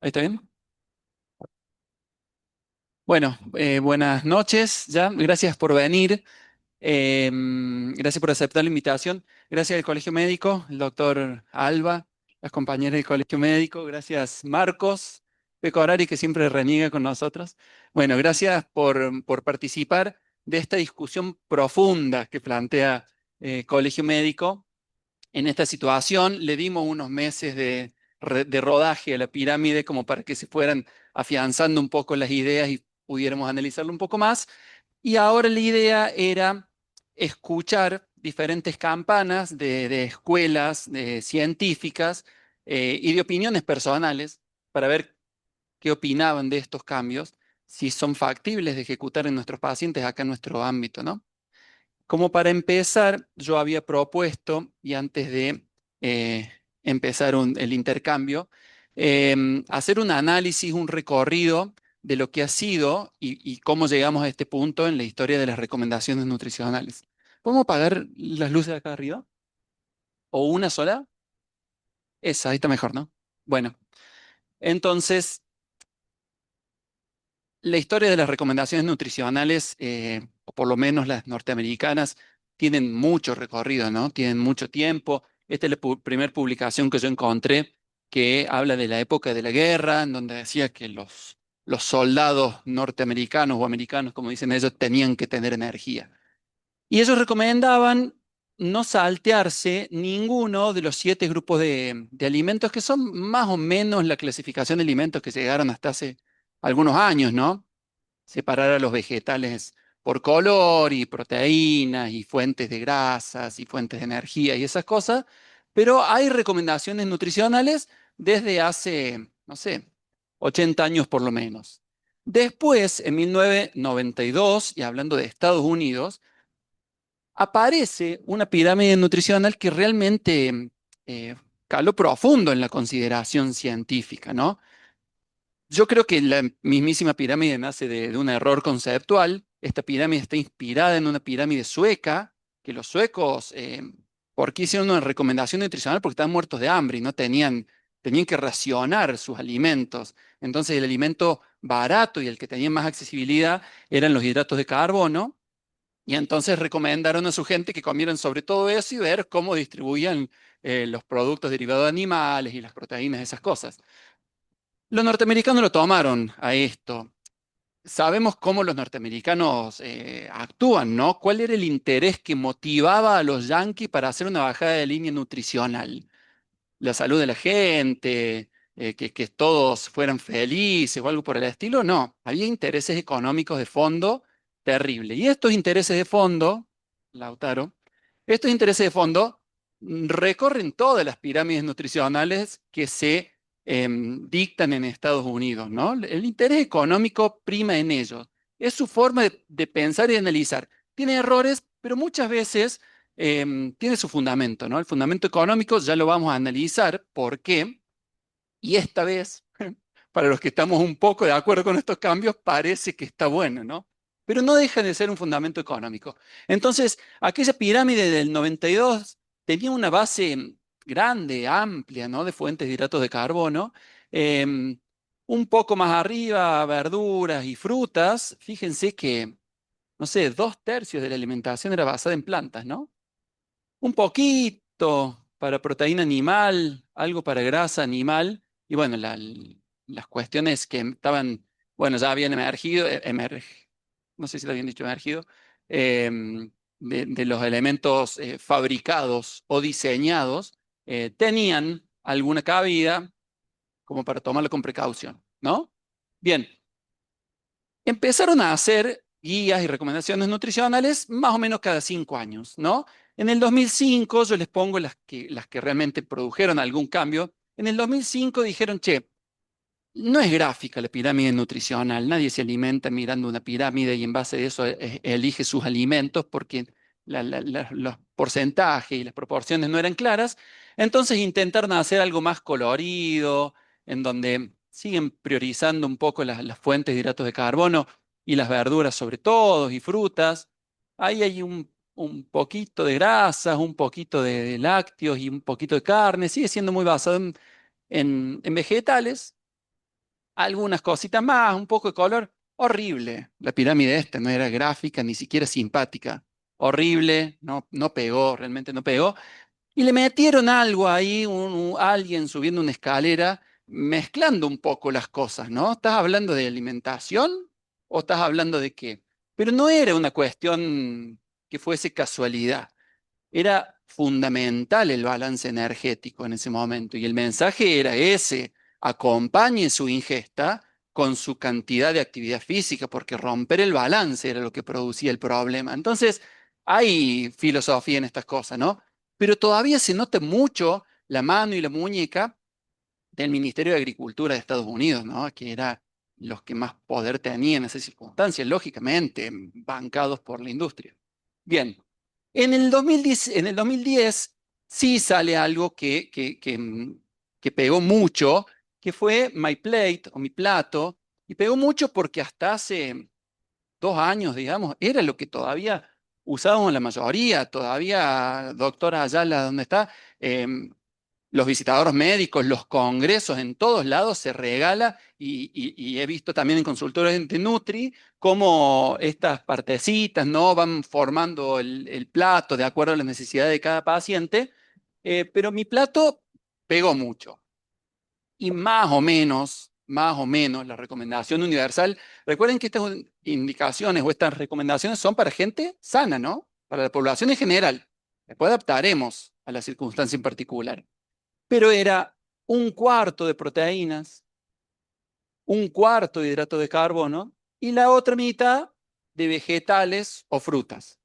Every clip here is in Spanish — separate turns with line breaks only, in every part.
¿Ahí está bien? Bueno, buenas noches ya. Gracias por venir. Gracias por aceptar la invitación. Gracias al Colegio Médico, el doctor Alba, las compañeras del Colegio Médico. Gracias Marcos Pecorari, que siempre reniega con nosotros. Bueno, gracias por participar de esta discusión profunda que plantea Colegio Médico. En esta situación le dimos unos meses de rodaje a la pirámide como para que se fueran afianzando un poco las ideas y pudiéramos analizarlo un poco más. Y ahora la idea era escuchar diferentes campanas de escuelas científicas y de opiniones personales para ver qué opinaban de estos cambios, si son factibles de ejecutar en nuestros pacientes acá en nuestro ámbito, ¿no? Como para empezar, yo había propuesto, y antes de empezar el intercambio, hacer un análisis, un recorrido de lo que ha sido y cómo llegamos a este punto en la historia de las recomendaciones nutricionales. ¿Podemos apagar las luces de acá arriba? ¿O una sola? Esa, ahí está mejor, ¿no? Bueno, entonces, la historia de las recomendaciones nutricionales, o por lo menos las norteamericanas, tienen mucho recorrido, ¿no? Tienen mucho tiempo. Esta es la primera publicación que yo encontré que habla de la época de la guerra, en donde decía que los soldados norteamericanos o americanos, como dicen ellos, tenían que tener energía. Y ellos recomendaban no saltearse ninguno de los 7 grupos de alimentos, que son más o menos la clasificación de alimentos que llegaron hasta hace algunos años, ¿no? Separar a los vegetales por color y proteínas y fuentes de grasas y fuentes de energía y esas cosas, pero hay recomendaciones nutricionales desde hace, no sé, 80 años por lo menos. Después, en 1992, y hablando de Estados Unidos, aparece una pirámide nutricional que realmente eh, caló profundo en la consideración científica, ¿no? Yo creo que la mismísima pirámide nace de un error conceptual. Esta pirámide está inspirada en una pirámide sueca, que los suecos, ¿por qué hicieron una recomendación nutricional? Porque estaban muertos de hambre y no tenían que racionar sus alimentos. Entonces el alimento barato y el que tenía más accesibilidad eran los hidratos de carbono. Y entonces recomendaron a su gente que comieran sobre todo eso y ver cómo distribuían los productos derivados de animales y las proteínas, esas cosas. Los norteamericanos lo tomaron a esto. Sabemos cómo los norteamericanos actúan, ¿no? ¿Cuál era el interés que motivaba a los yanquis para hacer una bajada de línea nutricional? ¿La salud de la gente? ¿Que todos fueran felices o algo por el estilo? No, había intereses económicos de fondo terrible. Y estos intereses de fondo, Lautaro, estos intereses de fondo recorren todas las pirámides nutricionales que se dictan en Estados Unidos, ¿no? El interés económico prima en ellos. Es su forma de pensar y de analizar. Tiene errores, pero muchas veces tiene su fundamento, ¿no? El fundamento económico ya lo vamos a analizar. ¿Por qué? Y esta vez, para los que estamos un poco de acuerdo con estos cambios, parece que está bueno, ¿no? Pero no deja de ser un fundamento económico. Entonces, aquella pirámide del 92 tenía una base grande, amplia, ¿no? De fuentes de hidratos de carbono. Em, un poco más arriba, verduras y frutas. Fíjense que, no sé, 2/3 de la alimentación era basada en plantas, ¿no? Un poquito para proteína animal, algo para grasa animal, y bueno, las cuestiones que estaban, bueno, ya habían emergido, no sé si lo habían dicho emergido, de los elementos fabricados o diseñados, tenían alguna cabida como para tomarlo con precaución, ¿no? Bien, empezaron a hacer guías y recomendaciones nutricionales más o menos cada 5 años, ¿no? En el 2005, yo les pongo las que realmente produjeron algún cambio. En el 2005 dijeron, che, no es gráfica la pirámide nutricional, nadie se alimenta mirando una pirámide y en base a eso elige sus alimentos porque los porcentajes y las proporciones no eran claras. Entonces intentaron hacer algo más colorido, en donde siguen priorizando un poco las fuentes de hidratos de carbono y las verduras sobre todo y frutas. Ahí hay un poquito de grasas, un poquito de lácteos y un poquito de carne. Sigue siendo muy basado en vegetales, algunas cositas más, un poco de color. Horrible. La pirámide esta no era gráfica, ni siquiera simpática. Horrible, no, no pegó, realmente no pegó. Y le metieron algo ahí, alguien subiendo una escalera, mezclando un poco las cosas, ¿no? ¿Estás hablando de alimentación o estás hablando de qué? Pero no era una cuestión que fuese casualidad. Era fundamental el balance energético en ese momento y el mensaje era ese: acompañe su ingesta con su cantidad de actividad física, porque romper el balance era lo que producía el problema. Entonces, hay filosofía en estas cosas, ¿no? Pero todavía se nota mucho la mano y la muñeca del Ministerio de Agricultura de Estados Unidos, ¿no? Que era los que más poder tenían en esas circunstancias, lógicamente, bancados por la industria. Bien, en el 2010 sí sale algo que pegó mucho, que fue My Plate o Mi Plato, y pegó mucho porque hasta hace 2 años, digamos, era lo que todavía usábamos la mayoría, todavía, doctora Ayala, ¿dónde está? Los visitadores médicos, los congresos, en todos lados se regala y he visto también en consultorios de Nutri cómo estas partecitas, ¿no? Van formando el plato de acuerdo a las necesidades de cada paciente, pero mi plato pegó mucho y más o menos, la recomendación universal. Recuerden que estas indicaciones o estas recomendaciones son para gente sana, ¿no? Para la población en general. Después adaptaremos a la circunstancia en particular. Pero era un cuarto de proteínas, un cuarto de hidrato de carbono y la otra mitad de vegetales o frutas.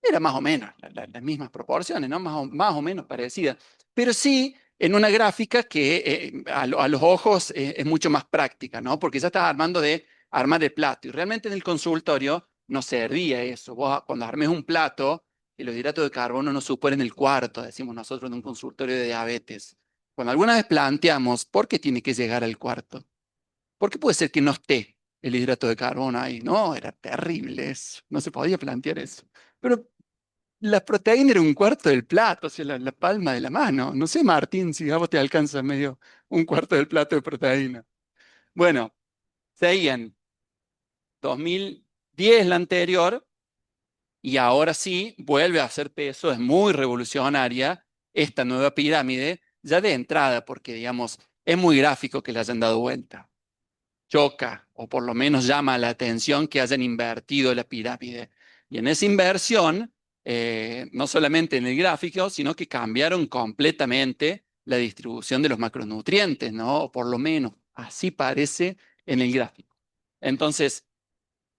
Era más o menos las mismas proporciones, ¿no? Más o menos parecidas. Pero sí en una gráfica que a los ojos es mucho más práctica, ¿no? Porque ya estás armando de armar el plato. Y realmente en el consultorio no servía eso. Vos cuando armes un plato, y los hidratos de carbono no superan el cuarto, decimos nosotros en un consultorio de diabetes. Cuando alguna vez planteamos por qué tiene que llegar al cuarto, ¿por qué puede ser que no esté el hidrato de carbono ahí? No, era terrible eso. No se podía plantear eso. Pero la proteína era un cuarto del plato, o sea, la palma de la mano. No sé, Martín, si a vos te alcanza medio un cuarto del plato de proteína. Bueno, seguían 2010 la anterior y ahora sí vuelve a hacer peso, es muy revolucionaria esta nueva pirámide, ya de entrada, porque digamos, es muy gráfico que le hayan dado vuelta. Choca, o por lo menos llama la atención que hayan invertido la pirámide. Y en esa inversión, no solamente en el gráfico, sino que cambiaron completamente la distribución de los macronutrientes, ¿no? O por lo menos así parece en el gráfico. Entonces,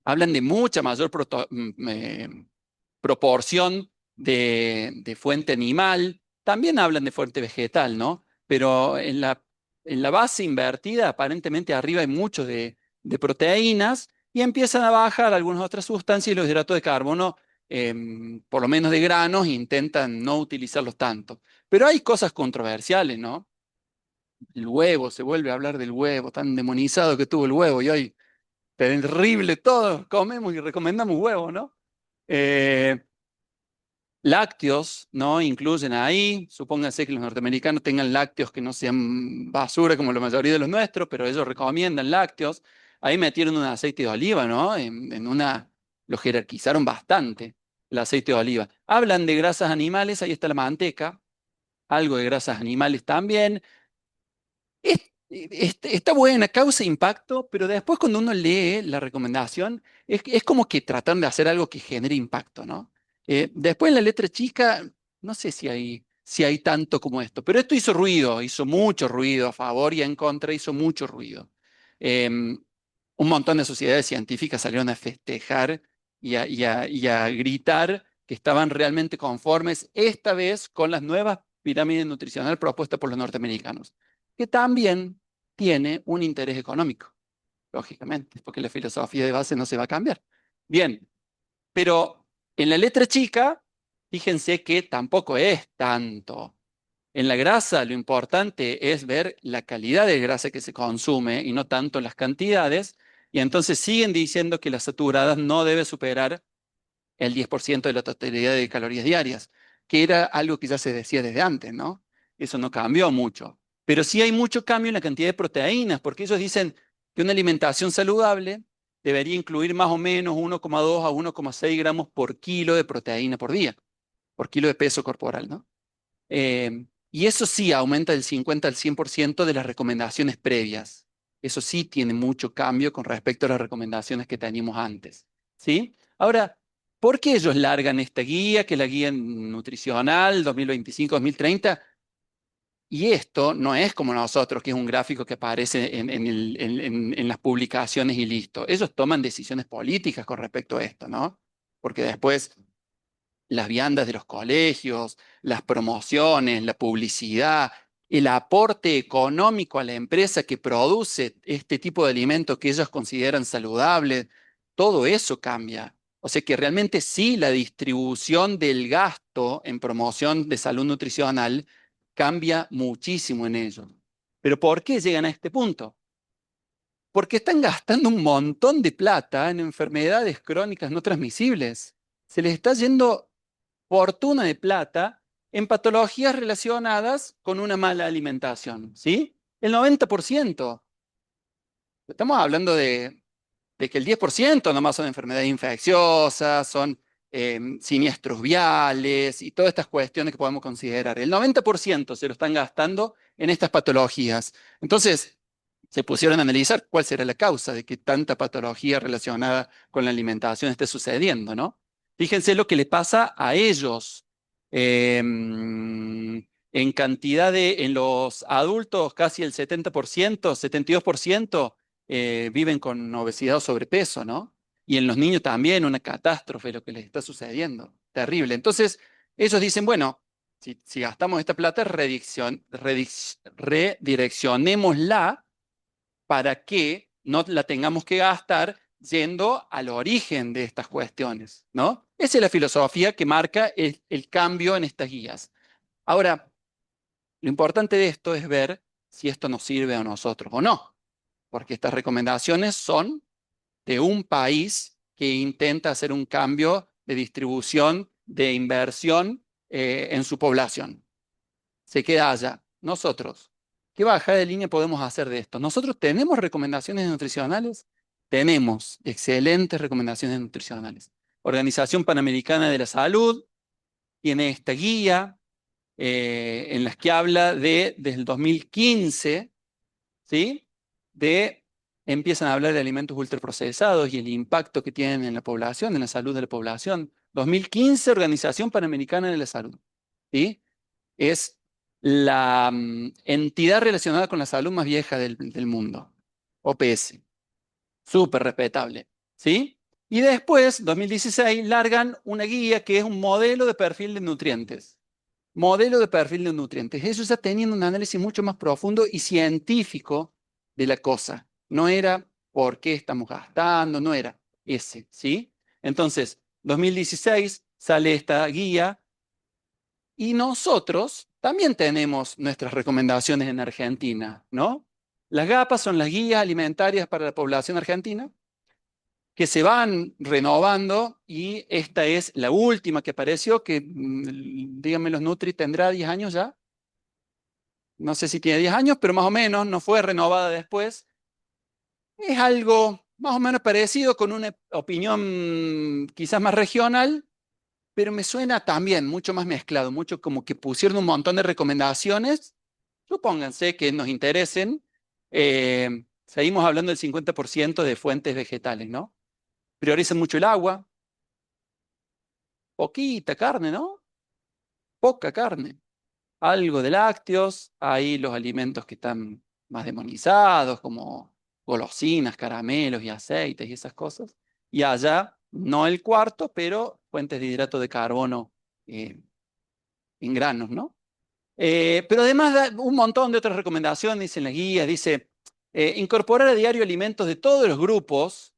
hablan de mucha mayor proporción de fuente animal, también hablan de fuente vegetal, ¿no? Pero en la base invertida, aparentemente arriba hay mucho de proteínas y empiezan a bajar algunas otras sustancias y los hidratos de carbono, por lo menos de granos, intentan no utilizarlos tanto. Pero hay cosas controversiales, ¿no? El huevo, se vuelve a hablar del huevo, tan demonizado que tuvo el huevo y hoy terrible, todos comemos y recomendamos huevo, ¿no? Eh, Lácteos, ¿no? Incluyen ahí. Supónganse que los norteamericanos tengan lácteos que no sean basura como la mayoría de los nuestros, pero ellos recomiendan lácteos. Ahí metieron un aceite de oliva, ¿no? Lo jerarquizaron bastante, el aceite de oliva. Hablan de grasas animales, ahí está la manteca, algo de grasas animales también. Está buena, causa impacto, pero después cuando uno lee la recomendación, es como que tratan de hacer algo que genere impacto, ¿no? Después en la letra chica, no sé si hay tanto como esto, pero esto hizo mucho ruido a favor y en contra, hizo mucho ruido. Un montón de sociedades científicas salieron a festejar y a gritar que estaban realmente conformes, esta vez con las nuevas pirámides nutricionales propuestas por los norteamericanos, que también tiene un interés económico, lógicamente, porque la filosofía de base no se va a cambiar. Bien, pero en la letra chica, fíjense que tampoco es tanto. En la grasa lo importante es ver la calidad de grasa que se consume y no tanto las cantidades. Y entonces siguen diciendo que las saturadas no debe superar el 10% de la totalidad de calorías diarias, que era algo que ya se decía desde antes, ¿no? Eso no cambió mucho. Pero sí hay mucho cambio en la cantidad de proteínas, porque ellos dicen, que una alimentación saludable debería incluir más o menos 1,2 a 1,6 gramos por kilo de proteína por día, por kilo de peso corporal, ¿no? Y eso sí aumenta del 50 al 100% de las recomendaciones previas. Eso sí tiene mucho cambio con respecto a las recomendaciones que teníamos antes, ¿sí? Ahora, ¿por qué ellos largan esta guía, que es la guía nutricional 2025-2030? Y esto no es como nosotros, que es un gráfico que aparece en las publicaciones y listo. Ellos toman decisiones políticas con respecto a esto, ¿no? Porque después las viandas de los colegios, las promociones, la publicidad, el aporte económico a la empresa que produce este tipo de alimentos que ellos consideran saludables, todo eso cambia. O sea que realmente sí la distribución del gasto en promoción de salud nutricional cambia muchísimo en ellos. Pero ¿por qué llegan a este punto? Porque están gastando un montón de plata en enfermedades crónicas no transmisibles. Se les está yendo fortuna de plata en patologías relacionadas con una mala alimentación, ¿sí? El 90%. Estamos hablando de que el 10% nomás son enfermedades infecciosas, son siniestros viales y todas estas cuestiones que podemos considerar. El 90% se lo están gastando en estas patologías. Entonces, se pusieron a analizar cuál será la causa de que tanta patología relacionada con la alimentación esté sucediendo, ¿no? Fíjense lo que le pasa a ellos. En cantidad en los adultos, casi el 70%, 72% viven con obesidad o sobrepeso, ¿no? Y en los niños también una catástrofe lo que les está sucediendo. Terrible. Entonces, ellos dicen, bueno, si gastamos esta plata, redireccionémosla para que no la tengamos que gastar yendo al origen de estas cuestiones, ¿no? Esa es la filosofía que marca el cambio en estas guías. Ahora, lo importante de esto es ver si esto nos sirve a nosotros o no, porque estas recomendaciones son de un país que intenta hacer un cambio de distribución, de inversión en su población. Se queda allá. Nosotros, ¿qué baja de línea podemos hacer de esto? Nosotros tenemos recomendaciones nutricionales, tenemos excelentes recomendaciones nutricionales. Organización Panamericana de la Salud tiene esta guía en las que habla desde el 2015, ¿sí? Empiezan a hablar de alimentos ultraprocesados y el impacto que tienen en la población, en la salud de la población. 2015, Organización Panamericana de la Salud, ¿sí? Es la entidad relacionada con la salud más vieja del mundo, OPS, súper respetable, ¿sí? Y después, 2016, largan una guía que es un modelo de perfil de nutrientes. Modelo de perfil de nutrientes. Eso ya teniendo un análisis mucho más profundo y científico de la cosa. No era por qué estamos gastando, no era ese, ¿sí? Entonces, 2016 sale esta guía y nosotros también tenemos nuestras recomendaciones en Argentina, ¿no? Las GAPA son las guías alimentarias para la población argentina que se van renovando y esta es la última que apareció, que díganme los Nutri, ¿tendrá 10 años ya? No sé si tiene 10 años, pero más o menos, no fue renovada después. Es algo más o menos parecido con una opinión quizás más regional, pero me suena también mucho más mezclado, mucho como que pusieron un montón de recomendaciones, supónganse que nos interesen. Seguimos hablando del 50% de fuentes vegetales, ¿no? Priorizan mucho el agua, poquita carne, ¿no? Poca carne. Algo de lácteos, hay los alimentos que están más demonizados, como golosinas, caramelos y aceites y esas cosas. Y allá, no el cuarto, pero fuentes de hidrato de carbono eh, en granos, ¿no? Pero además da un montón de otras recomendaciones en las guías. Dice, incorporar a diario alimentos de todos los grupos.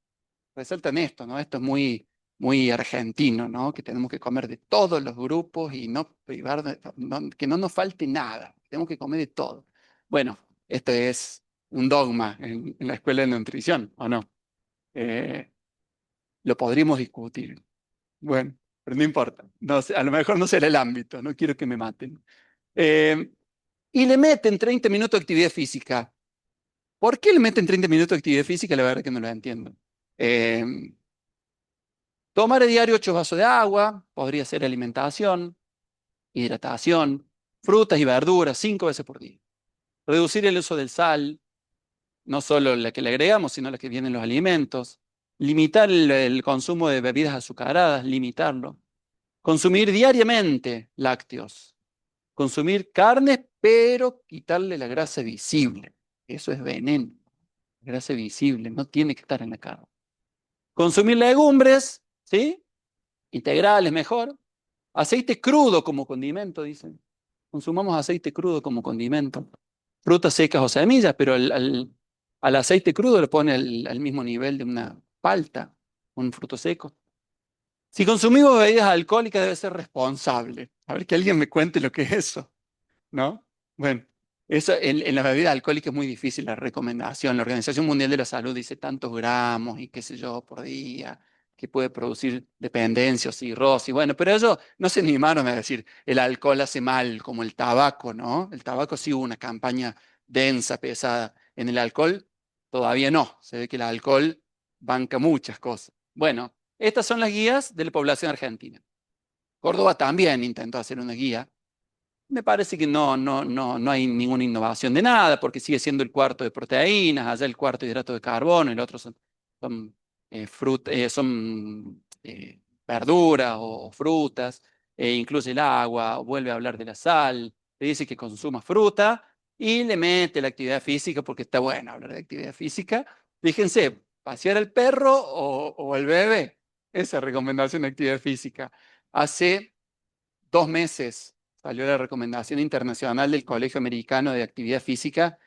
Resaltan esto, ¿no? Esto es muy, muy argentino, ¿no? Que tenemos que comer de todos los grupos y no privar, que no nos falte nada. Tenemos que comer de todo. Bueno, esto es un dogma en la escuela de nutrición, ¿o no? Eh, lo podríamos discutir. Bueno, pero no importa. No sé, a lo mejor no será el ámbito, no quiero que me maten. Y le meten 30 minutos de actividad física. ¿Por qué le meten 30 minutos de actividad física? La verdad que no lo entiendo. Eh, Tomar a diario 8 vasos de agua, podría ser alimentación, hidratación, frutas y verduras 5 veces por día. Reducir el uso del sal, no solo la que le agregamos, sino la que viene en los alimentos. Limitar el consumo de bebidas azucaradas, limitarlo. Consumir diariamente lácteos. Consumir carnes, pero quitarle la grasa visible. Eso es veneno. La grasa visible no tiene que estar en la carne. Consumir legumbres, ¿sí? Integrales mejor. Aceite crudo como condimento, dicen. Consumamos aceite crudo como condimento. Frutas secas o semillas, pero al aceite crudo le pone al mismo nivel de una palta, un fruto seco. Si consumimos bebidas alcohólicas debe ser responsable. A ver que alguien me cuente lo que es eso. ¿No? Bueno, eso en la bebida alcohólica es muy difícil la recomendación. La Organización Mundial de la Salud dice tantos gramos y qué sé yo por día, que puede producir dependencia o cirrosis. Bueno, pero ellos no se animaron a decir el alcohol hace mal, como el tabaco, ¿no? El tabaco sí hubo una campaña densa, pesada. En el alcohol todavía no. Se ve que el alcohol banca muchas cosas. Bueno, estas son las guías de la población argentina. Córdoba también intentó hacer una guía. Me parece que no hay ninguna innovación de nada, porque sigue siendo el cuarto de proteínas, allá el cuarto de hidrato de carbono, el otro son, verduras o frutas, incluye el agua, vuelve a hablar de la sal, le dice que consuma fruta y le mete la actividad física, porque está bueno hablar de actividad física. Fíjense, pasear al perro o el bebé, esa recomendación de actividad física. Hace 2 meses salió la recomendación internacional del Colegio Americano de Actividad Física,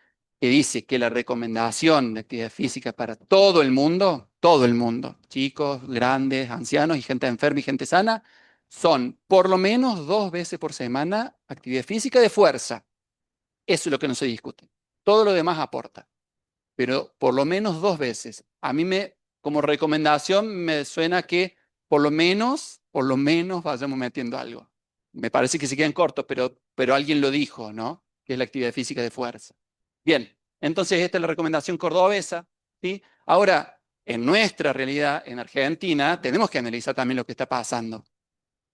que dice que la recomendación de actividad física para todo el mundo, chicos, grandes, ancianos y gente enferma y gente sana, son por lo menos 2 veces por semana actividad física de fuerza. Eso es lo que no se discute. Todo lo demás aporta, pero por lo menos 2 veces. Como recomendación, me suena que por lo menos vayamos metiendo algo. Me parece que se quedan cortos, pero alguien lo dijo, ¿no? Que es la actividad física de fuerza. Bien, entonces esta es la recomendación cordobesa, ¿sí? Ahora, en nuestra realidad, en Argentina, tenemos que analizar también lo que está pasando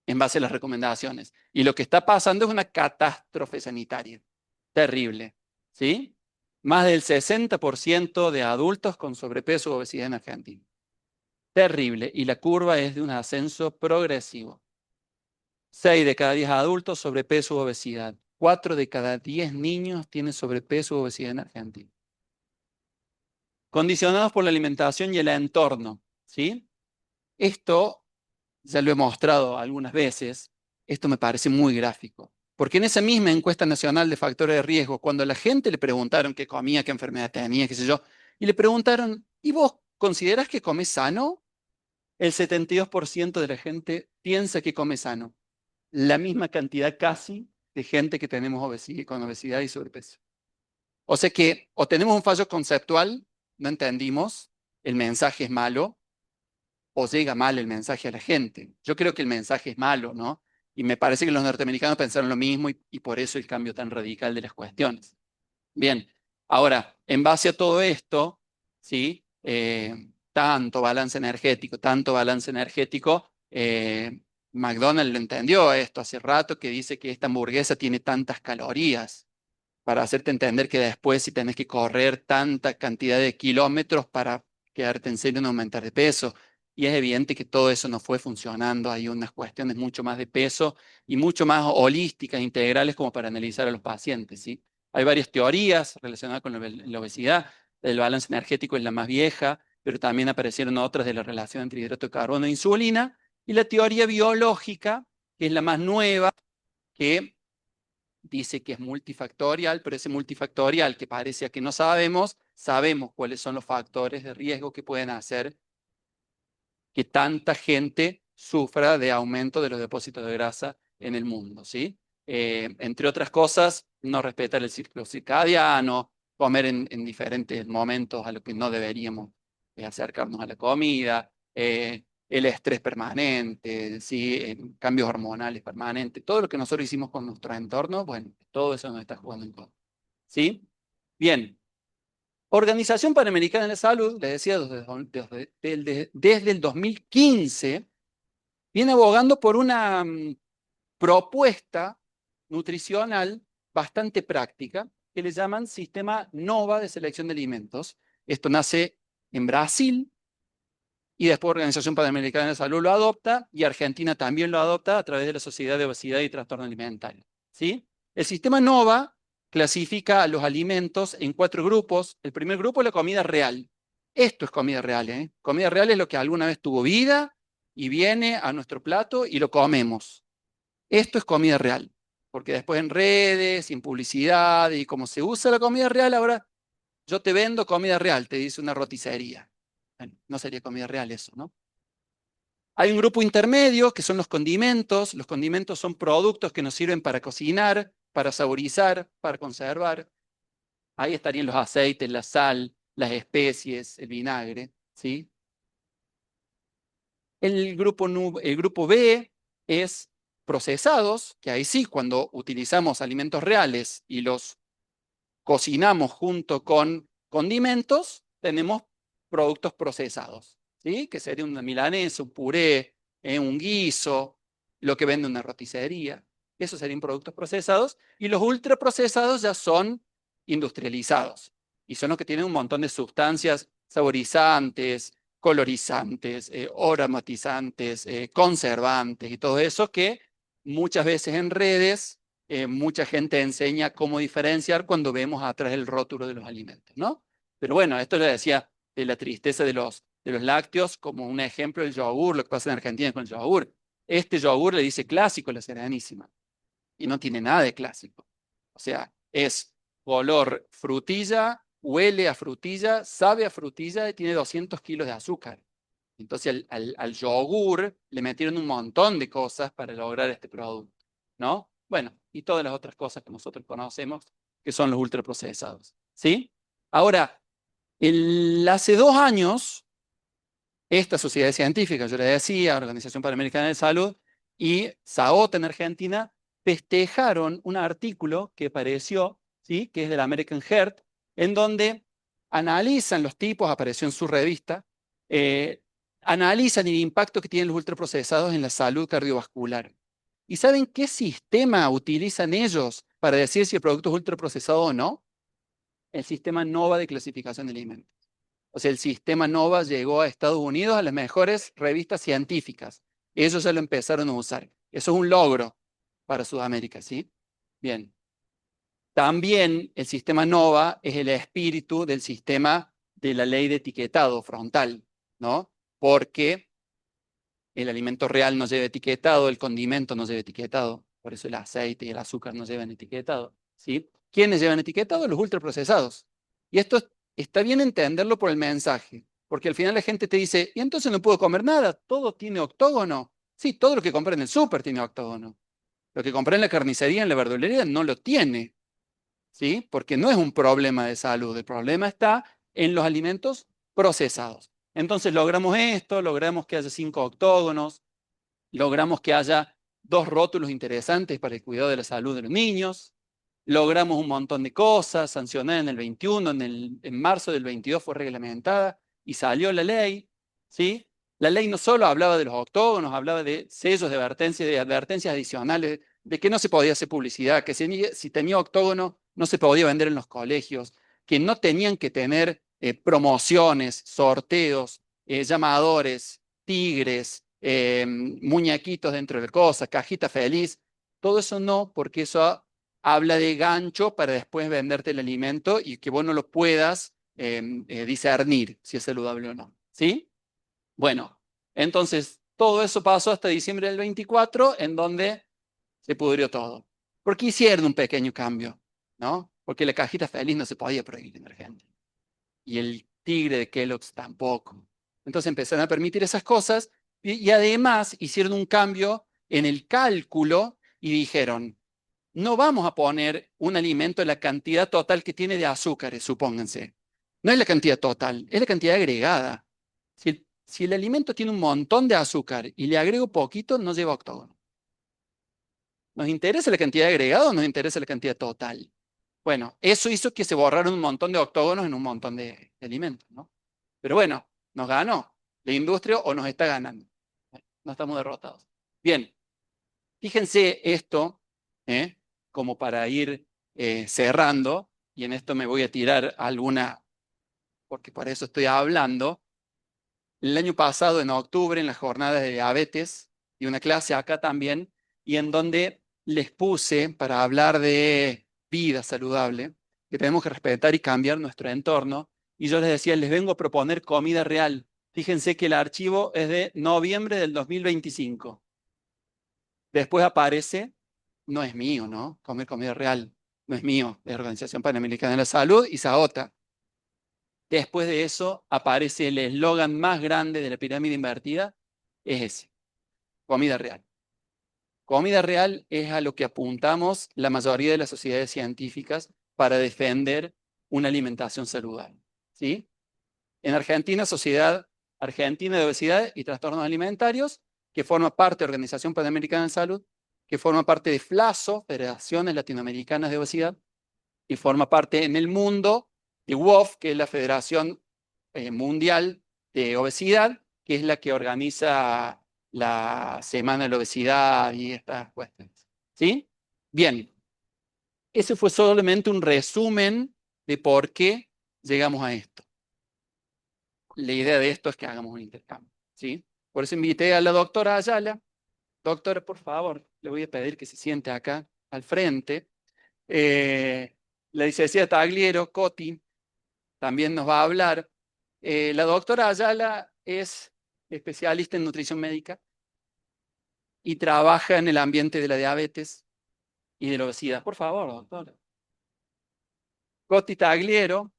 en base a las recomendaciones. Y lo que está pasando es una catástrofe sanitaria. Terrible, ¿sí? Más del 60% de adultos con sobrepeso o obesidad en Argentina. Terrible. Y la curva es de un ascenso progresivo. 6 de cada 10 adultos sobrepeso u obesidad. 4 de cada 10 niños tienen sobrepeso u obesidad en Argentina. Condicionados por la alimentación y el entorno, ¿sí? Esto ya lo he mostrado algunas veces. Esto me parece muy gráfico. Porque en esa misma encuesta nacional de factores de riesgo, cuando a la gente le preguntaron qué comía, qué enfermedad tenía, qué sé yo, y le preguntaron, ¿y vos considerás que comes sano? El 72% de la gente piensa que come sano. La misma cantidad casi de gente que tenemos con obesidad y sobrepeso. O sea que o tenemos un fallo conceptual, no entendimos, el mensaje es malo, o llega mal el mensaje a la gente. Yo creo que el mensaje es malo, ¿no? Y me parece que los norteamericanos pensaron lo mismo y por eso el cambio tan radical de las cuestiones. Bien, ahora, en base a todo esto, ¿sí? Tanto balance energético, McDonald's lo entendió esto hace rato, que dice que esta hamburguesa tiene tantas calorías, para hacerte entender que después si tenés que correr tanta cantidad de kilómetros para quedarte en serio en aumentar de peso. Y es evidente que todo eso no fue funcionando. Hay unas cuestiones mucho más de peso y mucho más holísticas, integrales, como para analizar a los pacientes, ¿sí? Hay varias teorías relacionadas con la obesidad. El balance energético es la más vieja, pero también aparecieron otras de la relación entre hidrato de carbono e insulina. Y la teoría biológica, que es la más nueva, que dice que es multifactorial, pero ese multifactorial que parece que no sabemos, sabemos cuáles son los factores de riesgo que pueden hacer que tanta gente sufra de aumento de los depósitos de grasa en el mundo, ¿sí? Entre otras cosas, no respetar el ciclo circadiano, comer en diferentes momentos a lo que no deberíamos acercarnos a la comida, el estrés permanente, ¿sí? Cambios hormonales permanentes, todo lo que nosotros hicimos con nuestro entorno, bueno, todo eso nos está jugando en contra, ¿sí? Bien, Organización Panamericana de la Salud, les decía, desde el 2015, viene abogando por una propuesta nutricional bastante práctica que le llaman Sistema NOVA de Selección de Alimentos. Esto nace en Brasil y después Organización Panamericana de la Salud lo adopta y Argentina también lo adopta a través de la Sociedad de Obesidad y Trastorno Alimentario. ¿Sí? El sistema NOVA clasifica a los alimentos en 4 grupos. El primer grupo es la comida real. Esto es comida real, ¿eh? Comida real es lo que alguna vez tuvo vida y viene a nuestro plato y lo comemos. Esto es comida real, porque después en redes, sin publicidad y como se usa la comida real, ahora yo te vendo comida real, te dice una roticería. Bueno, no sería comida real eso, ¿no? Hay un grupo intermedio que son los condimentos. Los condimentos son productos que nos sirven para cocinar, para saborizar, para conservar. Ahí estarían los aceites, la sal, las especies, el vinagre, ¿sí? El grupo B es procesados, que ahí sí, cuando utilizamos alimentos reales y los cocinamos junto con condimentos, tenemos productos procesados, ¿sí? Que sería una milanesa, un puré, un guiso, lo que vende una roticería. Esos serían productos procesados. Y los ultraprocesados ya son industrializados. Y son los que tienen un montón de sustancias saborizantes, colorizantes, aromatizantes, conservantes y todo eso que muchas veces en redes mucha gente enseña cómo diferenciar cuando vemos atrás el rótulo de los alimentos, ¿no? Pero bueno, esto le decía de la tristeza de los lácteos como un ejemplo del yogur, lo que pasa en Argentina con el yogur. Este yogur le dice clásico a la Serenísima y no tiene nada de clásico. O sea, es color frutilla, huele a frutilla, sabe a frutilla y tiene 200 kilos de azúcar. Entonces al yogur le metieron un montón de cosas para lograr este producto, ¿no? Bueno, y todas las otras cosas que nosotros conocemos, que son los ultraprocesados, ¿sí? Ahora, hace 2 años, esta sociedad científica, yo le decía, Organización Panamericana de Salud, y SAOT en Argentina, festejaron un artículo que apareció, ¿sí? Que es del American Heart, en donde analizan los tipos, apareció en su revista, analizan el impacto que tienen los ultraprocesados en la salud cardiovascular. ¿Y saben qué sistema utilizan ellos para decir si el producto es ultraprocesado o no? El sistema NOVA de clasificación de alimentos. O sea, el sistema NOVA llegó a Estados Unidos a las mejores revistas científicas. Ellos ya lo empezaron a usar. Eso es un logro para Sudamérica, ¿sí? Bien. También el sistema NOVA es el espíritu del sistema de la ley de etiquetado frontal, ¿no? Porque el alimento real no lleva etiquetado, el condimento no lleva etiquetado, por eso el aceite y el azúcar no llevan etiquetado, ¿sí? ¿Quiénes llevan etiquetado? Los ultraprocesados. Y esto está bien entenderlo por el mensaje, porque al final la gente te dice, ¿y entonces no puedo comer nada? ¿Todo tiene octógono? Sí, todo lo que compré en el súper tiene octógono. Lo que compré en la carnicería, en la verdulería, no lo tiene, ¿sí? Porque no es un problema de salud, el problema está en los alimentos procesados. Entonces logramos esto, logramos que haya 5 octógonos, logramos que haya 2 rótulos interesantes para el cuidado de la salud de los niños, logramos un montón de cosas, sancionada en el 21, en marzo del 22 fue reglamentada y salió la ley, ¿sí? La ley no solo hablaba de los octógonos, hablaba de sellos de advertencias adicionales, de que no se podía hacer publicidad, que si tenía octógono no se podía vender en los colegios, que no tenían que tener promociones, sorteos, llamadores, tigres, muñequitos dentro de cosas, cajita feliz. Todo eso no, porque eso habla de gancho para después venderte el alimento y que vos no lo puedas discernir si es saludable o no. ¿Sí? Bueno, entonces todo eso pasó hasta diciembre del 24, en donde se pudrió todo. Porque hicieron un pequeño cambio, ¿no? Porque la cajita feliz no se podía prohibir en Argentina. Y el tigre de Kellogg's tampoco. Entonces empezaron a permitir esas cosas y además hicieron un cambio en el cálculo y dijeron, no vamos a poner un alimento en la cantidad total que tiene de azúcares, supónganse. No es la cantidad total, es la cantidad agregada. Si el alimento tiene un montón de azúcar y le agrego poquito, no lleva octógono. ¿Nos interesa la cantidad agregada o nos interesa la cantidad total? Bueno, eso hizo que se borraran un montón de octógonos en un montón de alimentos, ¿no? Pero bueno, nos ganó la industria o nos está ganando. No estamos derrotados. Bien, fíjense esto, ¿eh? Como para ir cerrando, y en esto me voy a tirar alguna, porque para eso estoy hablando. El año pasado, en octubre, en las jornadas de diabetes, y una clase acá también, y en donde les puse para hablar de vida saludable, que tenemos que respetar y cambiar nuestro entorno, y yo les decía, les vengo a proponer comida real. Fíjense que el archivo es de noviembre del 2025. Después aparece, no es mío, ¿no? Comer comida real, no es mío, es Organización Panamericana de la Salud y SAOTA. Después de eso aparece el eslogan más grande de la pirámide invertida, es ese, comida real. Comida real es a lo que apuntamos la mayoría de las sociedades científicas para defender una alimentación saludable. ¿Sí? En Argentina, Sociedad Argentina de Obesidad y Trastornos Alimentarios, que forma parte de Organización Panamericana de Salud, que forma parte de FLASO, Federaciones Latinoamericanas de Obesidad, y forma parte en el mundo de WOF, que es la Federación Mundial de Obesidad, que es la que organiza la Semana de la Obesidad y estas cuestiones. ¿Sí? Bien, ese fue solamente un resumen de por qué llegamos a esto. La idea de esto es que hagamos un intercambio. ¿Sí? Por eso invité a la doctora Ayala. Doctora, por favor, le voy a pedir que se siente acá al frente. La licenciada Tagliero, Coti, también nos va a hablar. La doctora Ayala es especialista en nutrición médica y trabaja en el ambiente de la diabetes y de la obesidad. Por favor, doctora. Coti Tagliero,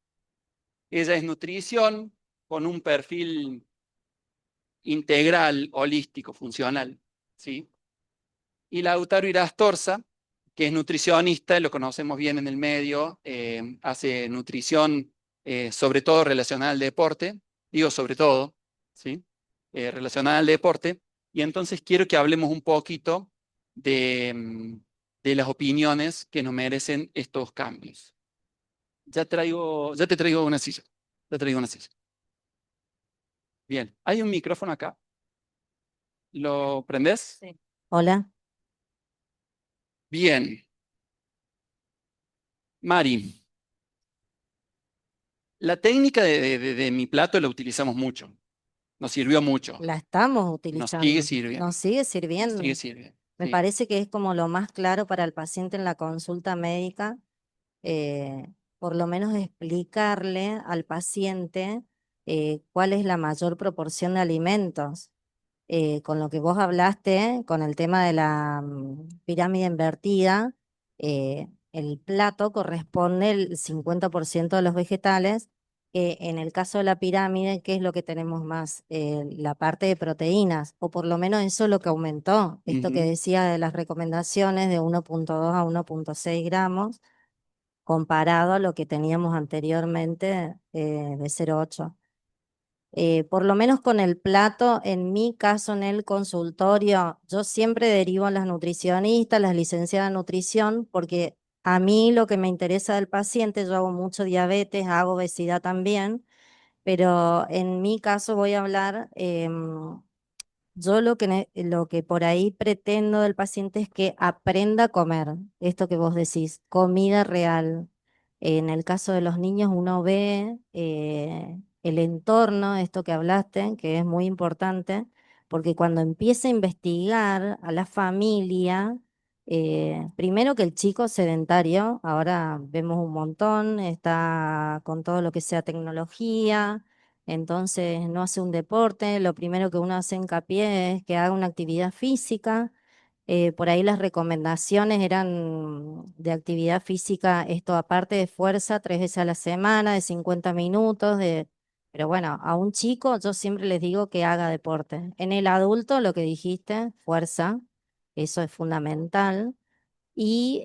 ella es nutrición con un perfil integral, holístico, funcional, ¿sí? Y Lautaro Irastorza, que es nutricionista, lo conocemos bien en el medio, hace nutrición sobre todo relacionada al deporte, digo sobre todo, ¿sí? Relacionada al deporte, y entonces quiero que hablemos un poquito de las opiniones que nos merecen estos cambios. Ya te traigo una silla, ya traigo una silla. Bien, hay un micrófono acá, ¿lo prendés?
Sí. Hola.
Bien, Mari. La técnica de mi plato la utilizamos mucho. Nos sirvió mucho.
La estamos
Nos sigue
utilizando,
sirviendo.
nos sigue
Nos sigue
sirviendo.
sirviendo.
Me
Sí.
parece que es como lo más claro para el paciente en la consulta médica, por lo menos explicarle al paciente cuál es la mayor proporción de alimentos. Con lo que vos hablaste, con el tema de la pirámide invertida, el plato corresponde el 50% de los vegetales. En el caso de la pirámide, ¿qué es lo que tenemos más? La parte de proteínas, o por lo menos eso es lo que aumentó. Esto que
Ujú.
decía de las recomendaciones de 1,2 a 1,6 gramos, comparado a lo que teníamos anteriormente de 0,8. Por lo menos con el plato, en mi caso en el consultorio, yo siempre derivo a las nutricionistas, las licenciadas en nutrición, porque a mí lo que me interesa del paciente, yo hago mucho diabetes, hago obesidad también, pero en mi caso voy a hablar, yo lo que por ahí pretendo del paciente es que aprenda a comer, esto que vos decís, comida real. En el caso de los niños uno ve el entorno, esto que hablaste, que es muy importante, porque cuando empieza a investigar a la familia, primero que el chico sedentario, ahora vemos un montón, está con todo lo que sea tecnología, entonces no hace un deporte, lo primero que uno hace hincapié es que haga una actividad física. Por ahí las recomendaciones eran de actividad física, esto aparte de fuerza, 3 veces a la semana, de 50 minutos, pero bueno, a un chico yo siempre les digo que haga deporte. En el adulto, lo que dijiste, fuerza, eso es fundamental. Y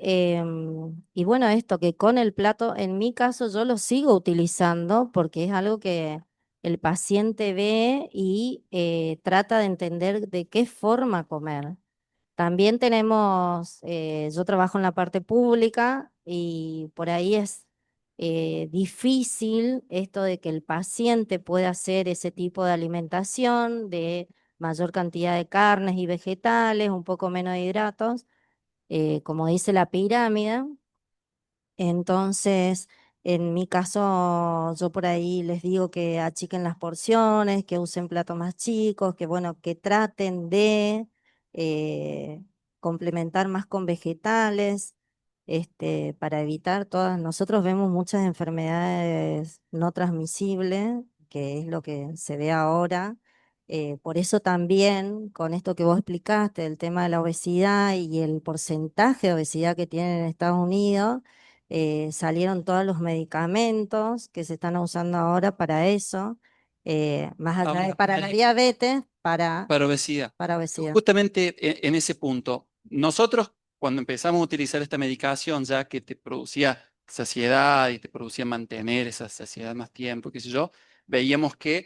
bueno, esto que con el plato, en mi caso yo lo sigo utilizando porque es algo que el paciente ve y trata de entender de qué forma comer. También tenemos, yo trabajo en la parte pública y por ahí es difícil esto de que el paciente pueda hacer ese tipo de alimentación de mayor cantidad de carnes y vegetales, un poco menos de hidratos, como dice la pirámide. Entonces, en mi caso, yo por ahí les digo que achiquen las porciones, que usen platos más chicos, que bueno, que traten de eh, complementar más con vegetales, para evitar todas. Nosotros vemos muchas enfermedades no transmisibles, que es lo que se ve ahora. Por eso también, con esto que vos explicaste, el tema de la obesidad y el porcentaje de obesidad que tienen en Estados Unidos, salieron todos los medicamentos que se están usando ahora para eso, más allá de para la diabetes,
Para obesidad.
para obesidad.
Justamente en ese punto, nosotros cuando empezamos a utilizar esta medicación ya que te producía saciedad y te producía mantener esa saciedad más tiempo, qué sé yo, veíamos que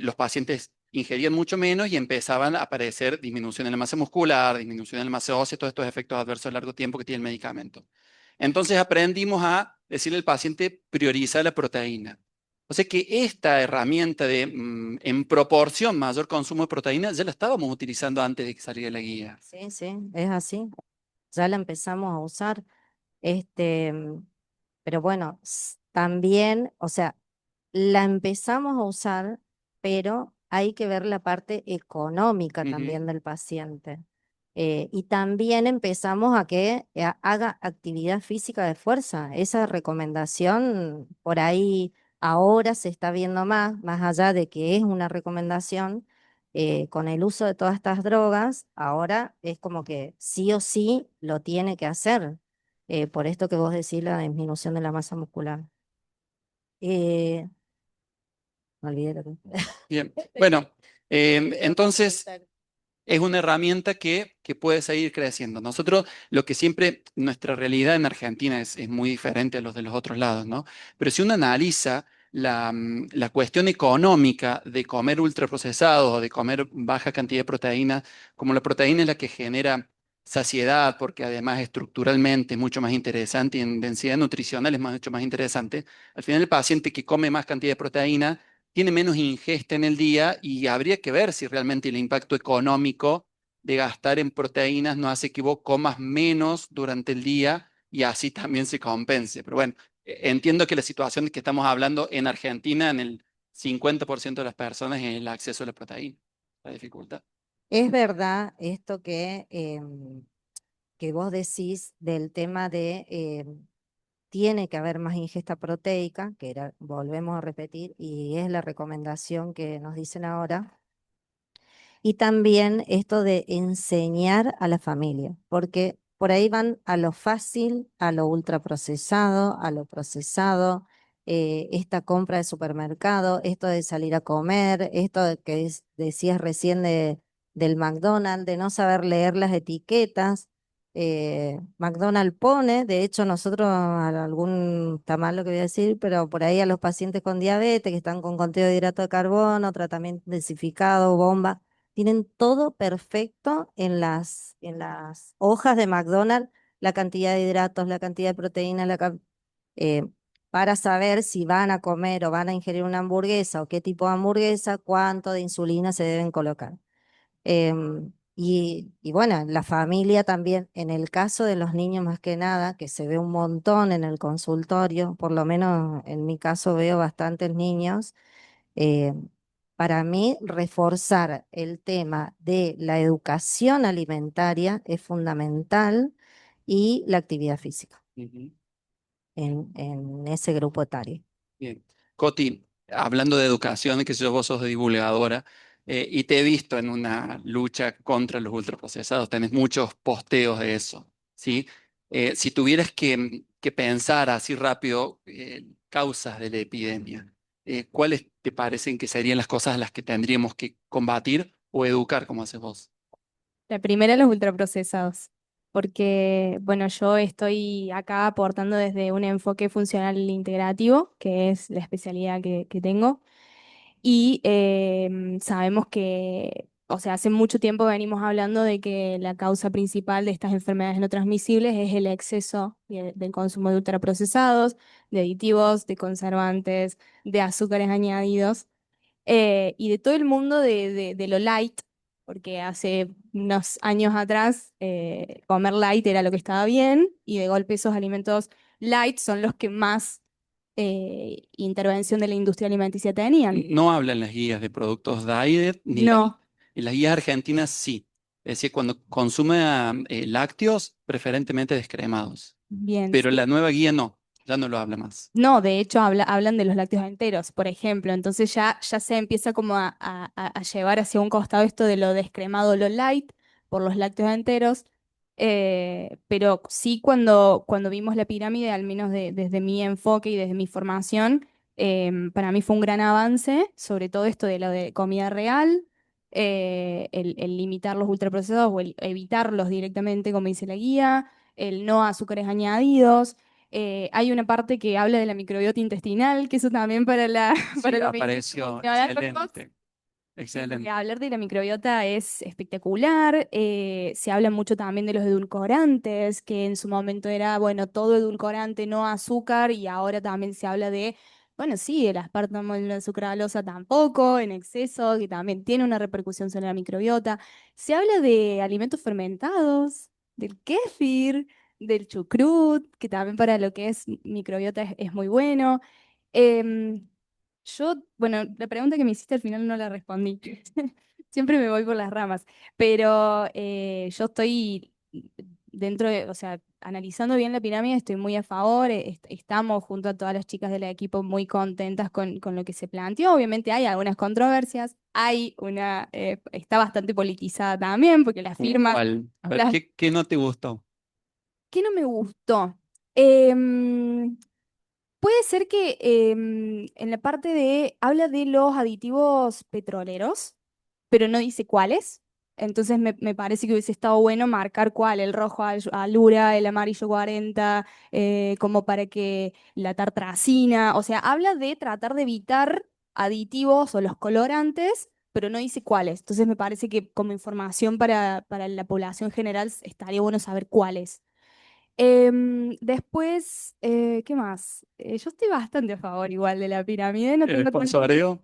los pacientes ingerían mucho menos y empezaban a aparecer disminución en la masa muscular, disminución en la masa ósea, todos estos efectos adversos a largo tiempo que tiene el medicamento. Entonces aprendimos a decirle al paciente prioriza la proteína. O sea que esta herramienta de en proporción mayor consumo de proteína ya la estábamos utilizando antes de que saliera la guía.
Sí, sí, es así. Ya la empezamos a usar. Este, pero bueno, también, o sea, la empezamos a usar, pero hay que ver la parte económica
Ujú.
también del paciente. Y también empezamos a que haga actividad física de fuerza. Esa recomendación por ahí ahora se está viendo más allá de que es una recomendación. Con el uso de todas estas drogas, ahora es como que sí o sí lo tiene que hacer, por esto que vos decís, la disminución de la masa muscular. Eh, Me olvidé lo que...
Bien, bueno, entonces es una herramienta que puede seguir creciendo. Nosotros, lo que siempre, nuestra realidad en Argentina es muy diferente a los de los otros lados, ¿no? Pero si uno analiza la cuestión económica de comer ultraprocesados o de comer baja cantidad de proteína, como la proteína es la que genera saciedad, porque además estructuralmente es mucho más interesante y en densidad nutricional es mucho más interesante, al final el paciente que come más cantidad de proteína tiene menos ingesta en el día y habría que ver si realmente el impacto económico de gastar en proteínas no hace que vos comas menos durante el día y así también se compense. Pero bueno, entiendo que la situación de que estamos hablando en Argentina, en el 50% de las personas, es el acceso a la proteína, la dificultad.
Es verdad esto que vos decís del tema de tiene que haber más ingesta proteica, que era, volvemos a repetir, y es la recomendación que nos dicen ahora. Y también esto de enseñar a la familia, porque por ahí van a lo fácil, a lo ultraprocesado, a lo procesado, esta compra de supermercado, esto de salir a comer, esto de que decías recién del McDonald's, de no saber leer las etiquetas. McDonald's pone, de hecho nosotros, algún, está mal lo que voy a decir, pero por ahí a los pacientes con diabetes que están con conteo de hidrato de carbono, tratamiento intensificado, bomba, tienen todo perfecto en las hojas de McDonald's, la cantidad de hidratos, la cantidad de proteínas, eh, para saber si van a comer o van a ingerir una hamburguesa o qué tipo de hamburguesa, cuánto de insulina se deben colocar. Y bueno, la familia también, en el caso de los niños más que nada, que se ve un montón en el consultorio, por lo menos en mi caso veo bastantes niños. eh, para mí, reforzar el tema de la educación alimentaria es fundamental y la actividad física
Ujú.
en ese grupo etario.
Bien. Coti, hablando de educación, que sé yo, vos sos de divulgadora, y te he visto en una lucha contra los ultraprocesados, tenés muchos posteos de eso, ¿sí? Si tuvieras que pensar así rápido causas de la epidemia, ¿cuáles te parecen que serían las cosas a las que tendríamos que combatir o educar, como haces vos?
La primera, los ultraprocesados, porque, bueno, yo estoy acá aportando desde un enfoque funcional integrativo, que es la especialidad que tengo, y sabemos que o sea, hace mucho tiempo venimos hablando de que la causa principal de estas enfermedades no transmisibles es el exceso del consumo de ultraprocesados, de aditivos, de conservantes, de azúcares añadidos y de todo el mundo de lo light, porque hace unos años atrás comer light era lo que estaba bien y de golpe esos alimentos light son los que más intervención de la industria alimenticia tenían.
No hablan las guías de productos diet ni
No,
y las guías argentinas sí. Es decir, cuando consume lácteos, preferentemente descremados.
bien.
Pero la nueva guía no, ya no lo habla más.
No, de hecho hablan de los lácteos enteros, por ejemplo. Entonces ya se empieza como a llevar hacia un costado esto de lo descremado, lo light, por los lácteos enteros. Pero sí cuando vimos la pirámide, al menos desde mi enfoque y desde mi formación, para mí fue un gran avance, sobre todo esto de lo de comida real, el limitar los ultraprocesados o el evitarlos directamente, como dice la guía, el no azúcares añadidos. Hay una parte que habla de la microbiota intestinal, que eso también para
Sí,
para los
apareció.
neonatólogos,
Excelente.
porque
Excelente.
hablar de la microbiota es espectacular. Se habla mucho también de los edulcorantes, que en su momento era, bueno, todo edulcorante, no azúcar, y ahora también se habla de, bueno, sí, el aspartamo y la sucralosa tampoco, en exceso, que también tiene una repercusión sobre la microbiota. Se habla de alimentos fermentados, del kéfir, del chucrut, que también para lo que es microbiota es muy bueno. Em, bueno, la pregunta que me hiciste al final no la respondí. Siempre me voy por las ramas, pero yo estoy dentro de, o sea, analizando bien la pirámide, estoy muy a favor, estamos junto a todas las chicas del equipo muy contentas con lo que se planteó. Obviamente hay algunas controversias, está bastante politizada también, porque las
¿Cómo
firmas,
cuál? A ver,
las,
¿qué no te gustó?
¿qué no me gustó? Em, Puede ser que en la parte habla de los aditivos petroleros, pero no dice cuáles. Entonces me parece que hubiese estado bueno marcar cuál, el rojo alura, el amarillo 40, como para que la tartracina, o sea, habla de tratar de evitar aditivos o los colorantes, pero no dice cuáles. Entonces me parece que como información para la población general estaría bueno saber cuáles. Después, ¿qué más? Yo estoy bastante a favor igual de la pirámide, no
¿El
tengo tanto...
sponsoreo?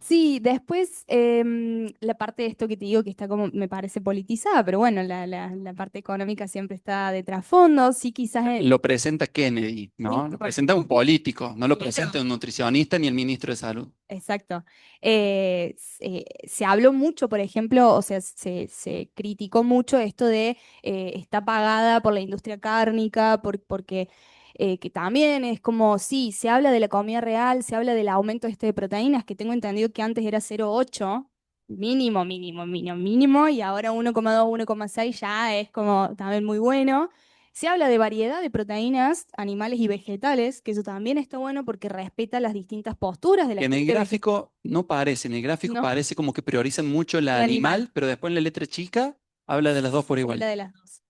Sí, después la parte de esto que te digo que está como, me parece politizada, pero bueno, la parte económica siempre está de trasfondo, sí quizás...
Lo presenta Kennedy, ¿no? Lo presenta un político, no lo presenta un nutricionista ni el ministro de Salud.
Exacto. Se habló mucho, por ejemplo, o sea, se criticó mucho esto de está pagada por la industria cárnica, porque que también es como, sí, se habla de la comida real, se habla del aumento este de proteínas, que tengo entendido que antes era 0,8, mínimo, mínimo, mínimo, mínimo, y ahora 1,2, 1,6 ya es como también muy bueno. Se habla de variedad de proteínas animales y vegetales, que eso también está bueno porque respeta las distintas posturas de la
En el
gente
gráfico no parece, en el gráfico
No,
parece como que priorizan mucho la
el animal.
animal, pero después en la letra chica habla de las dos por
Se
igual.
habla de las dos.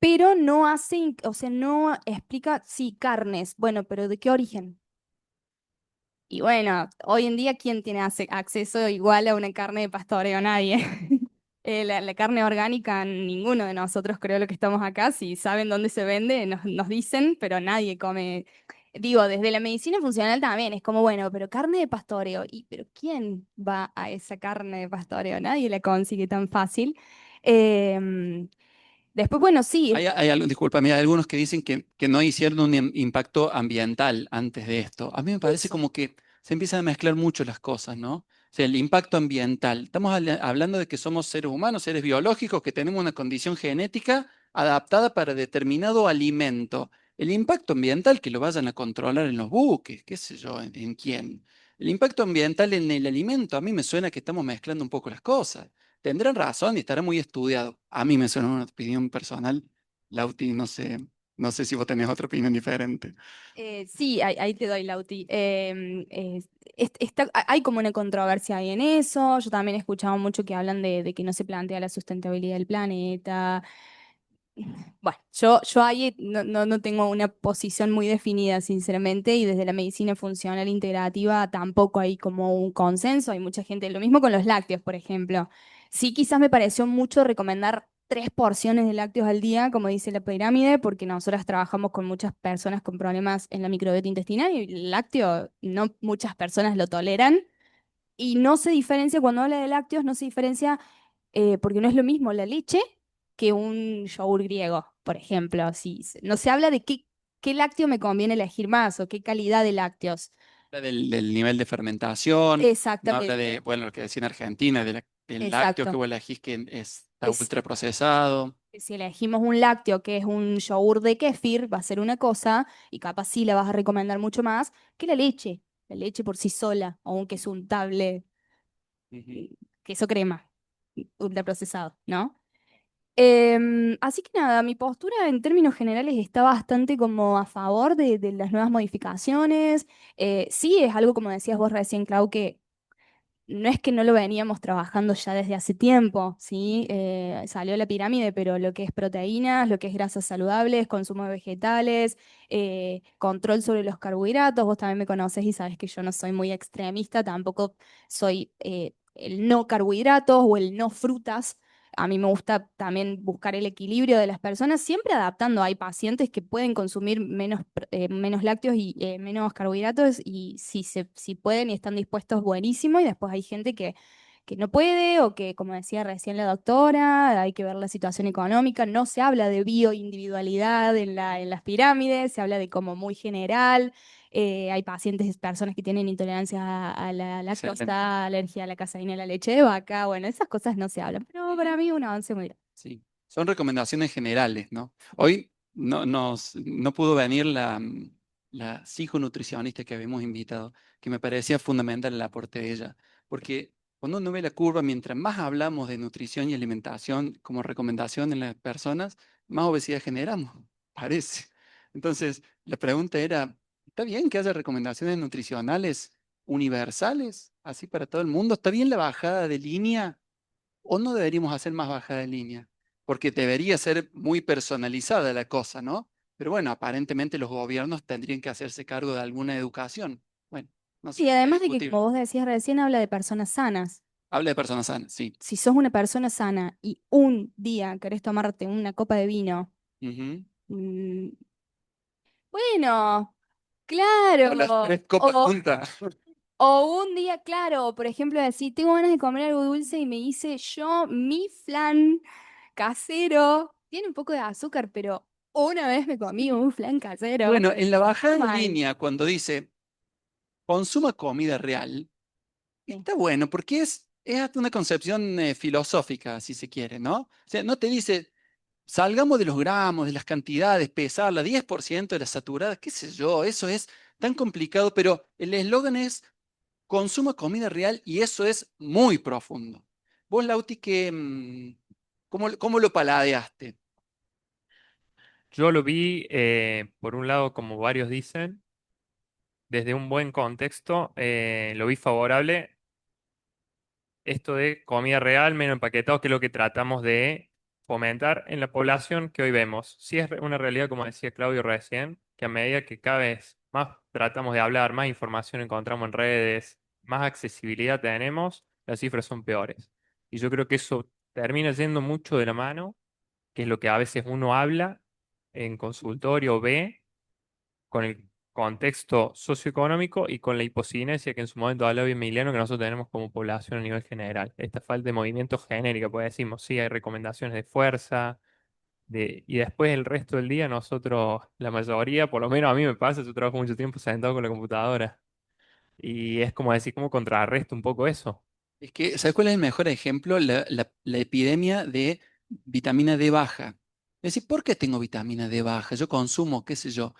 Pero no hace, o sea, no explica, sí, carnes. Bueno, pero ¿de qué origen? Y bueno, hoy en día, ¿quién tiene acceso igual a una carne de pastoreo? Nadie. La carne orgánica, ninguno de nosotros creo lo que estamos acá. Si saben dónde se vende, nos dicen, pero nadie come. Digo, desde la medicina funcional también es como, bueno, pero carne de pastoreo. ¿Pero quién va a esa carne de pastoreo? Nadie la consigue tan fácil. Em, Después, bueno, sí,
Discúlpame, hay algunos que dicen que no hicieron un impacto ambiental antes de esto. A mí me parece
eso.
como que se empiezan a mezclar mucho las cosas, ¿no? O sea, el impacto ambiental. Estamos hablando de que somos seres humanos, seres biológicos, que tenemos una condición genética adaptada para determinado alimento. El impacto ambiental, que lo vayan a controlar en los buques, qué sé yo, en quién. El impacto ambiental en el alimento, a mí me suena que estamos mezclando un poco las cosas. Tendrán razón y estará muy estudiado. A mí me suena una opinión personal. Lauti, no sé si vos tenés otra opinión diferente.
Sí, ahí te doy, Lauti. Hay como una controversia ahí en eso. Yo también he escuchado mucho que hablan de que no se plantea la sustentabilidad del planeta. Bueno, yo ahí no tengo una posición muy definida, sinceramente, y desde la medicina funcional integrativa tampoco hay como un consenso, hay mucha gente, lo mismo con los lácteos, por ejemplo. Sí, quizás me pareció mucho recomendar 3 porciones de lácteos al día, como dice la pirámide, porque nosotras trabajamos con muchas personas con problemas en la microbiota intestinal y el lácteo no muchas personas lo toleran. Y no se diferencia, cuando habla de lácteos, no se diferencia porque no es lo mismo la leche que un yogur griego, por ejemplo. Si, no se habla de qué lácteo me conviene elegir más o qué calidad de lácteos.
Habla del nivel de fermentación, no habla de,
Exactamente,
bueno, lo que decía en Argentina, del lácteo que
exacto.
vos elegís que está
Es,
ultra procesado.
si elegimos un lácteo que es un yogur de kéfir, va a ser una cosa y capaz sí la vas a recomendar mucho más que la leche por sí sola o un queso untable,
Ujú.
queso crema, ultraprocesado, ¿no? Así que nada, mi postura en términos generales está bastante como a favor de las nuevas modificaciones. Sí, es algo como decías vos recién, Clau, que no es que no lo veníamos trabajando ya desde hace tiempo, ¿sí? Salió la pirámide, pero lo que es proteínas, lo que es grasas saludables, consumo de vegetales, control sobre los carbohidratos, vos también me conoces y sabes que yo no soy muy extremista, tampoco soy el no carbohidratos o el no frutas. A mí me gusta también buscar el equilibrio de las personas, siempre adaptando. Hay pacientes que pueden consumir menos lácteos y menos carbohidratos y si pueden y están dispuestos, buenísimo. Y después hay gente que no puede o que, como decía recién la doctora, hay que ver la situación económica. No se habla de bioindividualidad en las pirámides, se habla de como muy general. Hay pacientes, personas que tienen intolerancia a la
Excelente.
lactosa, alergia a la caseína y la leche de vaca. Bueno, esas cosas no se hablan, pero para mí es un avance muy grande.
Sí, son recomendaciones generales, ¿no? Hoy no pudo venir la psiconutricionista que habíamos invitado, que me parecía fundamental el aporte de ella, porque cuando uno ve la curva, mientras más hablamos de nutrición y alimentación como recomendación en las personas, más obesidad generamos, parece. Entonces, la pregunta era, ¿está bien que haya recomendaciones nutricionales universales, así para todo el mundo? ¿Está bien la bajada de línea? ¿O no deberíamos hacer más bajada de línea? Porque debería ser muy personalizada la cosa, ¿no? Pero bueno, aparentemente los gobiernos tendrían que hacerse cargo de alguna educación. Bueno, no sé,
Y
es
además de que, como
discutible.
vos decías recién, habla de personas sanas.
Habla de personas sanas, sí.
Si sos una persona sana y un día querés tomarte una copa de vino,
Ujú.
mm, bueno,
O las
claro.
tres copas juntas.
O un día, claro, por ejemplo, decir, tengo ganas de comer algo dulce y me hice yo mi flan casero. Tiene un poco de azúcar, pero una vez me comí un flan casero.
Bueno, en la bajada de
Mal.
línea, cuando dice consuma comida real,
Sí.
está bueno, porque es hasta una concepción filosófica, si se quiere, ¿no? O sea, no te dice salgamos de los gramos, de las cantidades, pesarla, 10% de las saturadas, qué sé yo, eso es tan complicado, pero el eslogan es consuma comida real y eso es muy profundo. Vos, Lauti, ¿cómo lo paladeaste?
Yo lo vi, por un lado, como varios dicen, desde un buen contexto, lo vi favorable. Esto de comida real, menos empaquetado, que es lo que tratamos de fomentar en la población que hoy vemos. Sí es una realidad, como decía Claudio recién, que a medida que cada vez más tratamos de hablar, más información encontramos en redes, más accesibilidad tenemos, las cifras son peores. Y yo creo que eso termina yendo mucho de la mano, que es lo que a veces uno habla en consultorio, ve con el contexto socioeconómico y con la hipocinesia que en su momento hablaba Emiliano que nosotros tenemos como población a nivel general. Esta falta de movimiento genérico, pues decimos, sí, hay recomendaciones de fuerza, y después el resto del día nosotros, la mayoría, por lo menos a mí me pasa, yo trabajo mucho tiempo sentado con la computadora. Y es como decir, cómo contrarresto un poco eso.
Es que, ¿sabes cuál es el mejor ejemplo? La epidemia de vitamina D baja. Es decir, ¿por qué tengo vitamina D baja? Yo consumo, qué sé yo.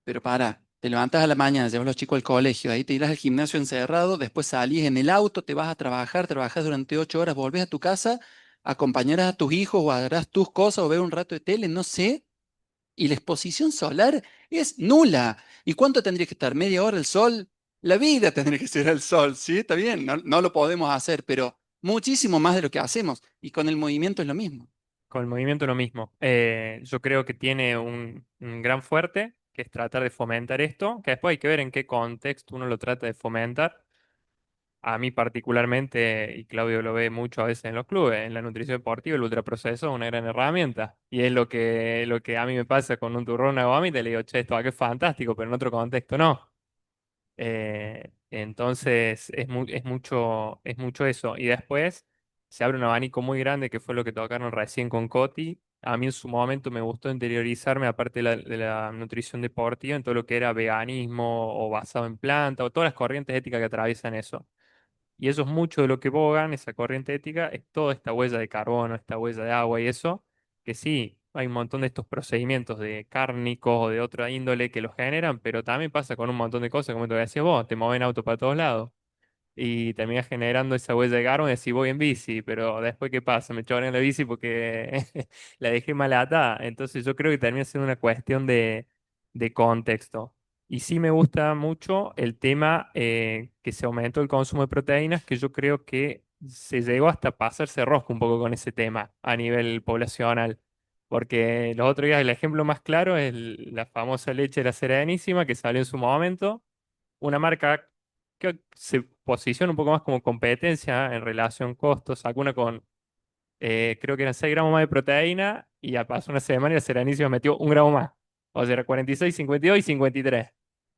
Pero para, te levantas a la mañana, llevas a los chicos al colegio, ahí te irás al gimnasio encerrado, después salís en el auto, te vas a trabajar, trabajas durante 8 horas, volvés a tu casa, acompañarás a tus hijos o harás tus cosas o ver un rato de tele, no sé, y la exposición solar es nula. ¿Y cuánto tendría que estar? ¿Media hora el sol? La vida tendría que ser el sol, ¿sí? Está bien, no lo podemos hacer, pero muchísimo más de lo que hacemos. Y con el movimiento es lo mismo.
Con el movimiento lo mismo. Yo creo que tiene un gran fuerte, que es tratar de fomentar esto, que después hay que ver en qué contexto uno lo trata de fomentar. A mí particularmente, y Claudio lo ve mucho a veces en los clubes, en la nutrición deportiva, el ultraproceso es una gran herramienta. Y es lo que a mí me pasa con un turrón, una gomita, y le digo, che, esto acá es fantástico, pero en otro contexto no. Entonces es mucho eso. Y después se abre un abanico muy grande que fue lo que tocaron recién con Coti. A mí en su momento me gustó interiorizarme, aparte de la nutrición deportiva, en todo lo que era veganismo o basado en planta o todas las corrientes éticas que atraviesan eso. Y eso es mucho de lo que bogan, esa corriente ética, es toda esta huella de carbono, esta huella de agua y eso, que sí, hay un montón de estos procedimientos de cárnicos o de otra índole que los generan, pero también pasa con un montón de cosas, como te decías vos, te mueven auto para todos lados y terminas generando esa huella de carbono y decís voy en bici, pero después ¿qué pasa? Me chorean la bici porque la dejé mal atada. Entonces yo creo que termina siendo una cuestión de contexto. Y sí me gusta mucho el tema que se aumentó el consumo de proteínas, que yo creo que se llegó hasta pasarse rosca un poco con ese tema a nivel poblacional. Porque los otros días el ejemplo más claro es la famosa leche de la Serenísima que salió en su momento, una marca que se posiciona un poco más como competencia en relación costos, sacó una con, creo que eran 6 gramos más de proteína y ya pasó una semana y la Serenísima metió 1 gramo más. O sea, era 46, 52 y 53.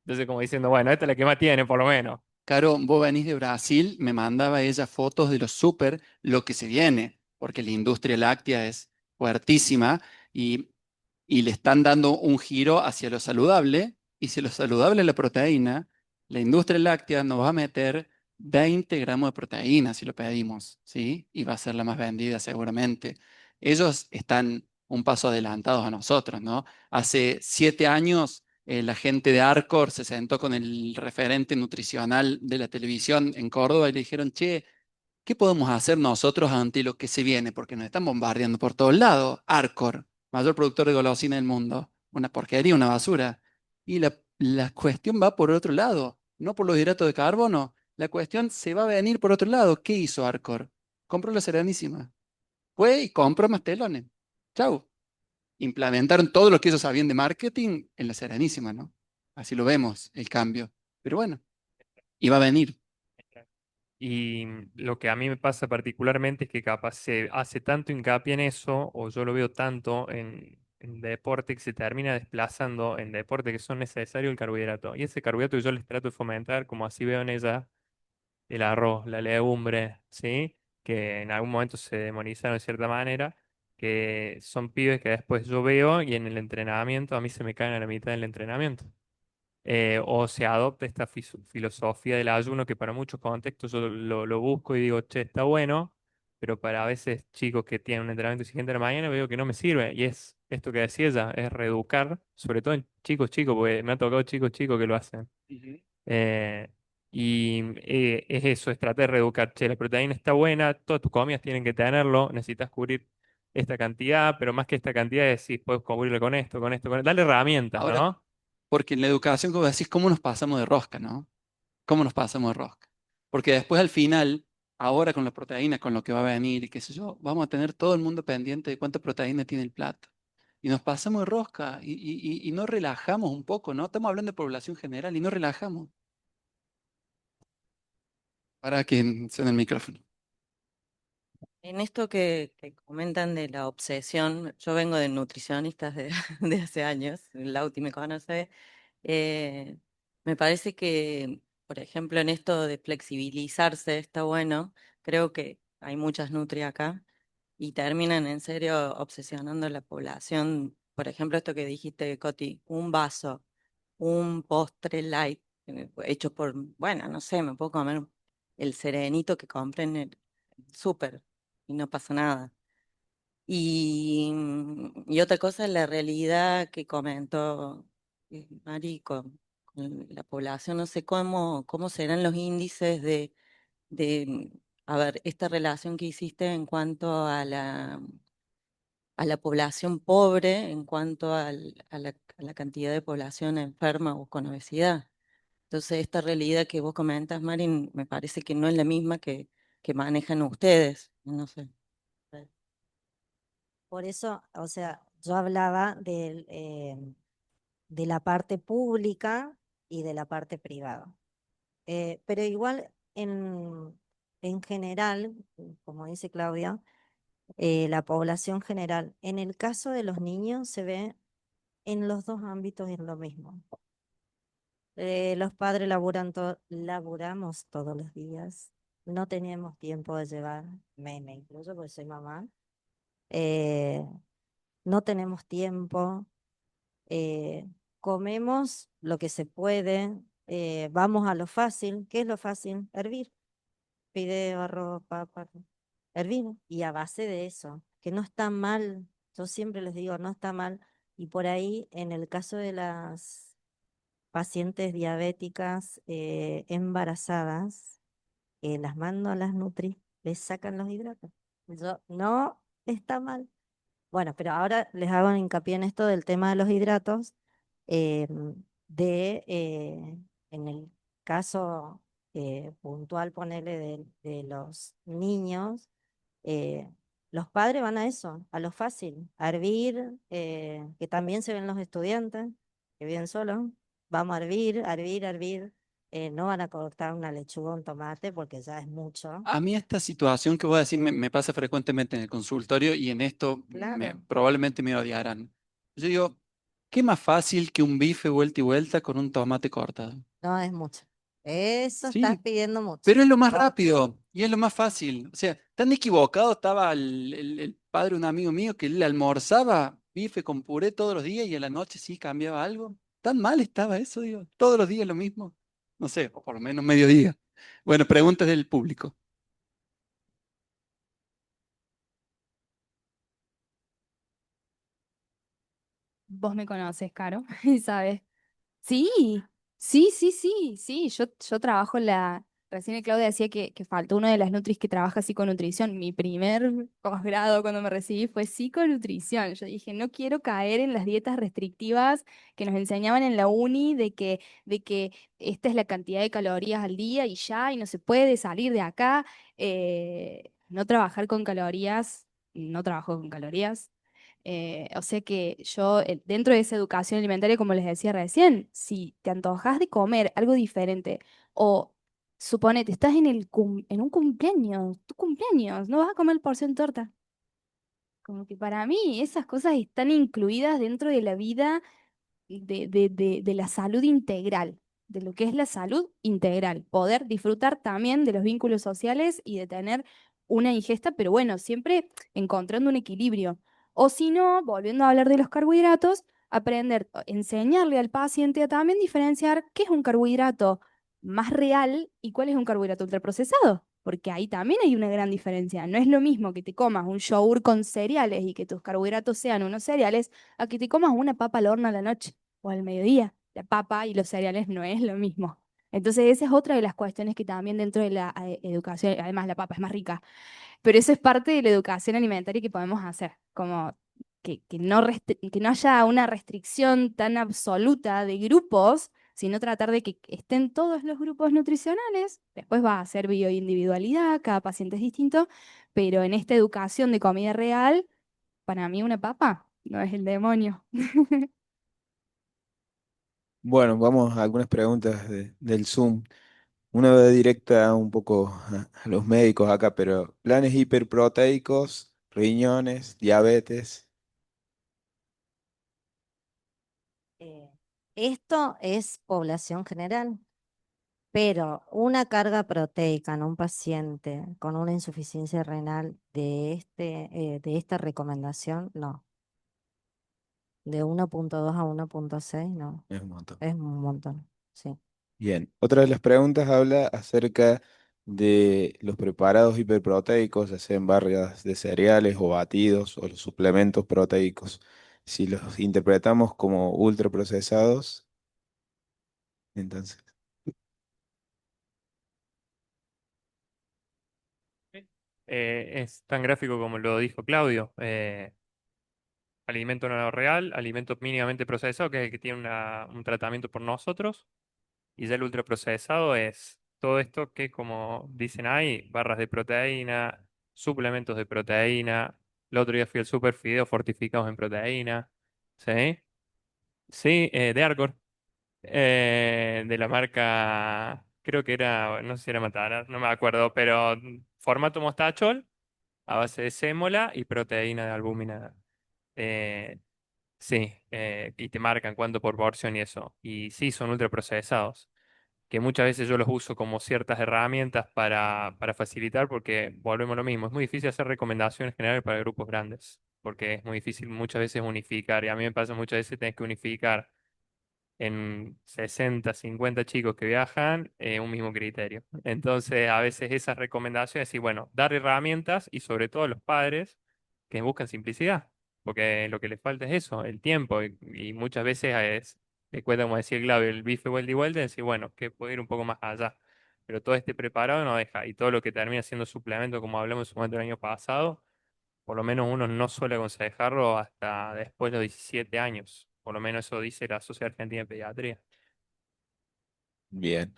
Entonces, como diciendo, bueno, esta es la que más tiene, por lo menos.
Caro, vos venís de Brasil, me mandaba ella fotos de los súper, lo que se viene, porque la industria láctea es fuertísima y, y le están dando un giro hacia lo saludable, y si lo saludable es la proteína, la industria láctea nos va a meter 20 gramos de proteína si lo pedimos, ¿sí? Y va a ser la más vendida seguramente. Ellos están un paso adelantados a nosotros, ¿no? Hace 7 años la gente de Arcor se sentó con el referente nutricional de la televisión en Córdoba y le dijeron, che, ¿qué podemos hacer nosotros ante lo que se viene? Porque nos están bombardeando por todos lados. Arcor, mayor productor de golosina del mundo. Una porquería, una basura. Y la cuestión va por otro lado, no por los hidratos de carbono. La cuestión se va a venir por otro lado. ¿Qué hizo Arcor? Compró la Serenísima. Fue y compró más telones. Chau. Implementaron todo lo que ellos sabían de marketing en la Serenísima, ¿no? Así lo vemos, el cambio. Pero bueno, iba a venir.
Y lo que a mí me pasa particularmente es que capaz se hace tanto hincapié en eso, o yo lo veo tanto en deporte, que se termina desplazando en deporte que son necesarios el carbohidrato. Y ese carbohidrato yo les trato de fomentar, como así veo en ella, el arroz, la legumbre, ¿sí? Que en algún momento se demonizaron de cierta manera, que son pibes que después yo veo y en el entrenamiento a mí se me caen a la mitad del entrenamiento. O se adopta esta filosofía del ayuno que para muchos contextos yo lo busco y digo, che, está bueno, pero para a veces chicos que tienen un entrenamiento exigente de la mañana veo que no me sirve. Y es esto que decía ella, es reeducar, sobre todo en chicos chicos, porque me ha tocado chicos chicos que lo hacen.
Ujú.
Eh, y es eso, es tratar de reeducar. Che, la proteína está buena, todas tus comidas tienen que tenerlo, necesitas cubrir esta cantidad, pero más que esta cantidad, decís, puedes cubrirlo con esto, con esto, con esto. Dale herramientas,
Ahora,
¿no?
porque en la educación, como decís, ¿cómo nos pasamos de rosca, no? ¿Cómo nos pasamos de rosca? Porque después al final, ahora con la proteína, con lo que va a venir y qué sé yo, vamos a tener todo el mundo pendiente de cuánta proteína tiene el plato. Y nos pasamos de rosca y no relajamos un poco, ¿no? Estamos hablando de población general y no relajamos. Para que suene el micrófono.
En esto que comentan de la obsesión, yo vengo de nutricionistas de, de hace años, Lauti me conoce, eh, me parece que, por ejemplo, en esto de flexibilizarse está bueno, creo que hay muchas nutri acá y terminan en serio obsesionando a la población. Por ejemplo, esto que dijiste, Coti, un vaso, un postre light, hecho por, bueno, no sé, me puedo comer el serenito que compré en el súper y no pasa nada. Y otra cosa es la realidad que comentó Mari con la población. No sé cómo serán los índices a ver, esta relación que hiciste en cuanto a la población pobre, en cuanto a la cantidad de población enferma o con obesidad. Entonces, esta realidad que vos comentas, Marin, me parece que no es la misma que manejan ustedes. No sé.
Por eso, o sea, yo hablaba de la parte pública y de la parte privada. Pero igual, en general, como dice Claudia, la población general, en el caso de los niños se ve en los dos ámbitos es lo mismo. Los padres laburamos todos los días, no teníamos tiempo de llevar, me incluyo porque soy mamá, eh, no tenemos tiempo, eh, comemos lo que se puede, vamos a lo fácil. ¿Qué es lo fácil? Hervir, fideo, arroz, papa, hervir. Y a base de eso, que no está mal, yo siempre les digo, no está mal. Y por ahí, en el caso de las pacientes diabéticas embarazadas, las mando a las Nutri, les sacan los hidratos. Yo, no está mal. Bueno, pero ahora les hago hincapié en esto del tema de los hidratos, eh, en el caso puntual, ponerle de los niños, eh, los padres van a eso, a lo fácil, a hervir, que también se ven los estudiantes, que viven solos, vamos a hervir, hervir, hervir, no van a cortar una lechuga o un tomate porque ya es mucho.
A mí esta situación que voy a decir me pasa frecuentemente en el consultorio y en esto
Claro,
probablemente me odiarán. Yo digo, ¿qué más fácil que un bife vuelta y vuelta con un tomate cortado?
no es mucho. Eso estás
Sí,
pidiendo mucho.
pero es lo más rápido y es lo más fácil. O sea, tan equivocado estaba el padre de un amigo mío que él almorzaba bife con puré todos los días y a la noche sí cambiaba algo. Tan mal estaba eso, digo. Todos los días lo mismo. No sé, o por lo menos mediodía. Bueno, preguntas del público.
Vos me conoces, Caro, y sabes. Sí, sí. Yo trabajo en la. Recién el Claudia decía que faltó una de las nutris que trabaja psiconutrición. Mi primer posgrado cuando me recibí fue psiconutrición. Yo dije, no quiero caer en las dietas restrictivas que nos enseñaban en la uni de que esta es la cantidad de calorías al día y ya, y no se puede salir de acá. No trabajar con calorías, no trabajo con calorías. O sea que yo, dentro de esa educación alimentaria, como les decía recién, si te antojas de comer algo diferente o suponete, estás en un cumpleaños, tu cumpleaños, no vas a comer porción torta. Como que para mí esas cosas están incluidas dentro de la vida de la salud integral, de lo que es la salud integral, poder disfrutar también de los vínculos sociales y de tener una ingesta, pero bueno, siempre encontrando un equilibrio. O si no, volviendo a hablar de los carbohidratos, aprender, enseñarle al paciente a también diferenciar qué es un carbohidrato más real y cuál es un carbohidrato ultraprocesado. Porque ahí también hay una gran diferencia. No es lo mismo que te comas un yogur con cereales y que tus carbohidratos sean unos cereales a que te comas una papa al horno a la noche o al mediodía. La papa y los cereales no es lo mismo. Entonces, esa es otra de las cuestiones que también dentro de la educación, además la papa es más rica, pero eso es parte de la educación alimentaria que podemos hacer, como que no haya una restricción tan absoluta de grupos, sino tratar de que estén todos los grupos nutricionales. Después va a ser bioindividualidad, cada paciente es distinto, pero en esta educación de comida real, para mí una papa no es el demonio.
Bueno, vamos a algunas preguntas del Zoom. Una va directa un poco a los médicos acá, pero planes hiperproteicos, riñones, diabetes.
Eh, Esto es población general, pero una carga proteica en un paciente con una insuficiencia renal de esta recomendación, no. De 1,2 a 1,6, no.
Es un montón.
Es un montón, sí.
Bien, otra de las preguntas habla acerca de los preparados hiperproteicos, ya sea en barras de cereales o batidos o los suplementos proteicos. Si los interpretamos como ultraprocesados, entonces.
Es tan gráfico como lo dijo Claudio. Alimento no real, alimento mínimamente procesado, que es el que tiene un tratamiento por nosotros. Y ya el ultraprocesado es todo esto que, como dicen ahí, barras de proteína, suplementos de proteína, El otro día fui al super fideos fortificados en proteína. ¿Sí? Sí, de Arcor. De la marca, creo que era, no sé si era Matara, no me acuerdo, pero formato mostachol a base de sémola y proteína de albúmina. Eh, sí, y te marcan cuánto por porción y eso. Y sí, son ultraprocesados, que muchas veces yo los uso como ciertas herramientas para facilitar, porque volvemos a lo mismo, es muy difícil hacer recomendaciones generales para grupos grandes, porque es muy difícil muchas veces unificar, y a mí me pasa muchas veces tenés que unificar en 60, 50 chicos que viajan, un mismo criterio. Entonces, a veces esas recomendaciones, y bueno, dar herramientas y sobre todo a los padres que buscan simplicidad, porque lo que les falta es eso, el tiempo, y muchas veces le cuesta, como decía el Claudio, el bife vuelta y vuelta, y decir, bueno, que puedo ir un poco más allá. Pero todo este preparado no deja, y todo lo que termina siendo suplemento, como hablamos en su momento el año pasado, por lo menos uno no suele aconsejarlo hasta después de los 17 años. Por lo menos eso dice la Sociedad Argentina de Pediatría.
Bien.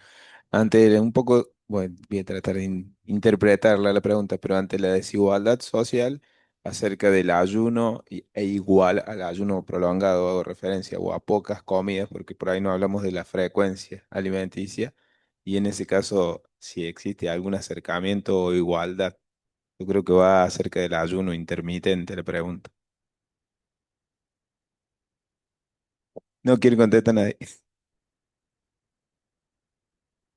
Ante un poco, bueno, voy a tratar de interpretarla la pregunta, pero ante la desigualdad social acerca del ayuno e igual al ayuno prolongado, hago referencia o a pocas comidas, porque por ahí no hablamos de la frecuencia alimenticia, y en ese caso, si existe algún acercamiento o igualdad, yo creo que va acerca del ayuno intermitente la pregunta. No quiere contestar nadie.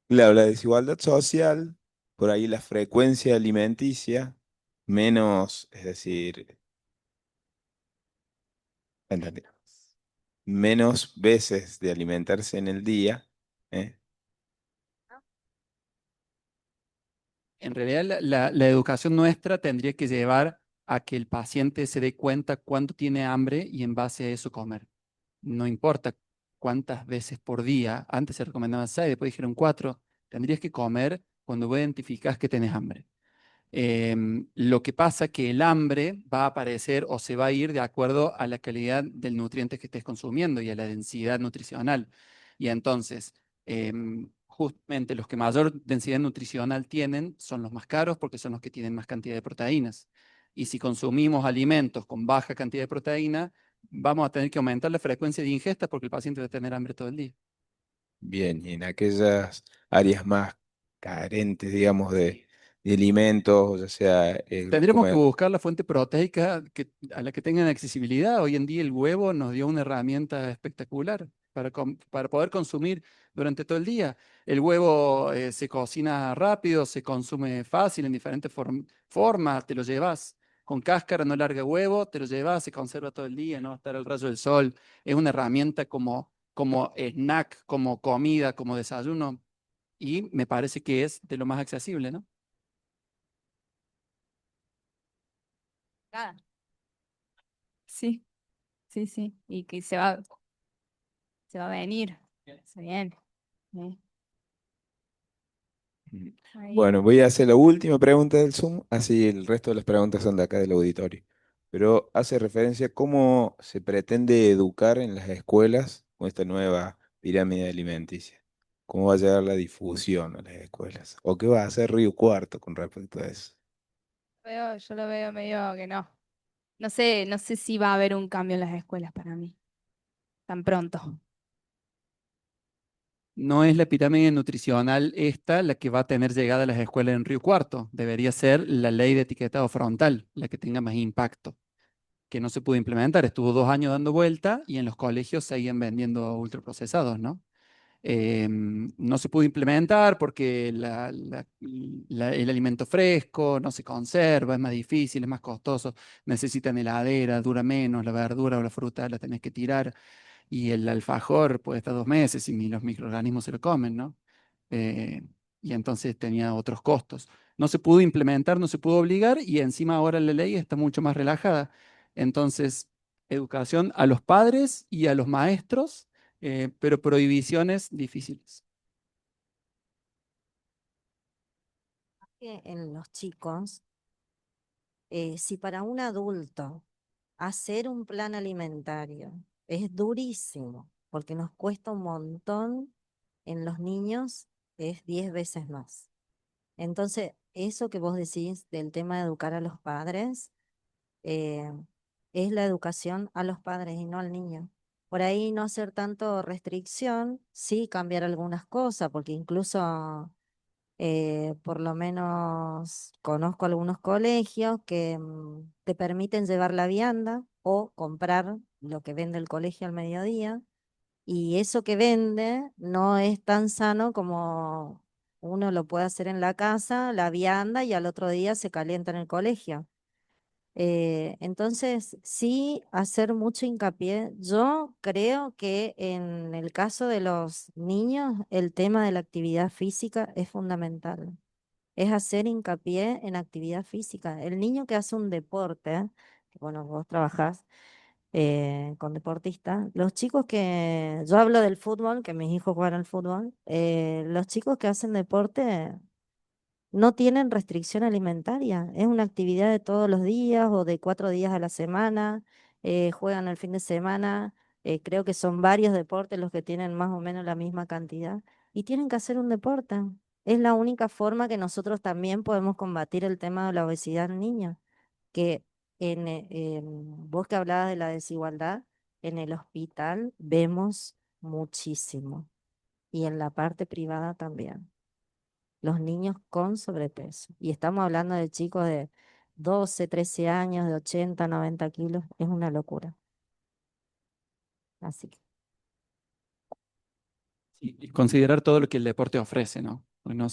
Claro, la desigualdad social, por ahí la frecuencia alimenticia, menos, es decir, entendí, menos veces de alimentarse en el día, ¿eh?
En realidad, la educación nuestra tendría que llevar a que el paciente se dé cuenta cuánto tiene hambre y en base a eso comer. No importa cuántas veces por día, antes se recomendaban 6, después dijeron 4, tendrías que comer cuando vos identificás que tenés hambre. Lo que pasa que el hambre va a aparecer o se va a ir de acuerdo a la calidad del nutriente que estés consumiendo y a la densidad nutricional. Y entonces, justamente los que mayor densidad nutricional tienen son los más caros porque son los que tienen más cantidad de proteínas. Y si consumimos alimentos con baja cantidad de proteína, vamos a tener que aumentar la frecuencia de ingesta porque el paciente va a tener hambre todo el día.
Bien, y en aquellas áreas más carentes, digamos, de alimentos, ya sea
Tendremos que buscar la fuente proteica a la que tengan accesibilidad. Hoy en día el huevo nos dio una herramienta espectacular para poder consumir durante todo el día. El huevo se cocina rápido, se consume fácil en diferentes formas, te lo llevas con cáscara, no larga huevo, te lo llevas, se conserva todo el día, no va a estar al rayo del sol. Es una herramienta como snack, como comida, como desayuno y me parece que es de lo más accesible, ¿no?
Nada. Sí, sí, sí. Y que se va a venir. Se viene. ¿Eh? Ahí.
Bueno, voy a hacer la última pregunta del Zoom, así el resto de las preguntas son de acá del auditorio. Pero hace referencia a cómo se pretende educar en las escuelas con esta nueva pirámide alimenticia. ¿Cómo va a llegar la difusión a las escuelas? ¿O qué va a hacer Río Cuarto con respecto a eso?
Yo lo veo medio que no. No sé si va a haber un cambio en las escuelas para mí, tan pronto.
No es la pirámide nutricional esta la que va a tener llegada a las escuelas en Río Cuarto. Debería ser la ley de etiquetado frontal la que tenga más impacto, que no se pudo implementar. Estuvo 2 años dando vuelta y en los colegios seguían vendiendo ultraprocesados, ¿no? No se pudo implementar porque el alimento fresco no se conserva, es más difícil, es más costoso, necesitan heladera, dura menos, la verdura o la fruta la tenés que tirar y el alfajor puede estar 2 meses y ni los microorganismos se lo comen, ¿no? Eh, y entonces tenía otros costos. No se pudo implementar, no se pudo obligar y encima ahora la ley está mucho más relajada. Entonces, educación a los padres y a los maestros, pero prohibiciones difíciles.
Que en los chicos, si para un adulto hacer un plan alimentario es durísimo, porque nos cuesta un montón, en los niños es 10 veces más. Entonces, eso que vos decís del tema de educar a los padres, eh, es la educación a los padres y no al niño. Por ahí no hacer tanto restricción, sí cambiar algunas cosas, porque incluso por lo menos conozco algunos colegios que te permiten llevar la vianda o comprar lo que vende el colegio al mediodía. Y eso que vende no es tan sano como uno lo puede hacer en la casa, la vianda, y al otro día se calienta en el colegio. Entonces, sí, hacer mucho hincapié. Yo creo que en el caso de los niños, el tema de la actividad física es fundamental. Es hacer hincapié en actividad física. El niño que hace un deporte, que bueno, vos trabajás con deportistas, los chicos que, yo hablo del fútbol, que mis hijos juegan al fútbol, los chicos que hacen deporte no tienen restricción alimentaria. Es una actividad de todos los días o de 4 días a la semana. Juegan el fin de semana. Creo que son varios deportes los que tienen más o menos la misma cantidad. Y tienen que hacer un deporte. Es la única forma que nosotros también podemos combatir el tema de la obesidad en niños. Que vos que hablabas de la desigualdad, en el hospital vemos muchísimo. Y en la parte privada también los niños con sobrepeso. Y estamos hablando de chicos de 12, 13 años, de 80, 90 kilos. Es una locura. Así que
Y considerar todo lo que el deporte ofrece, ¿no? Porque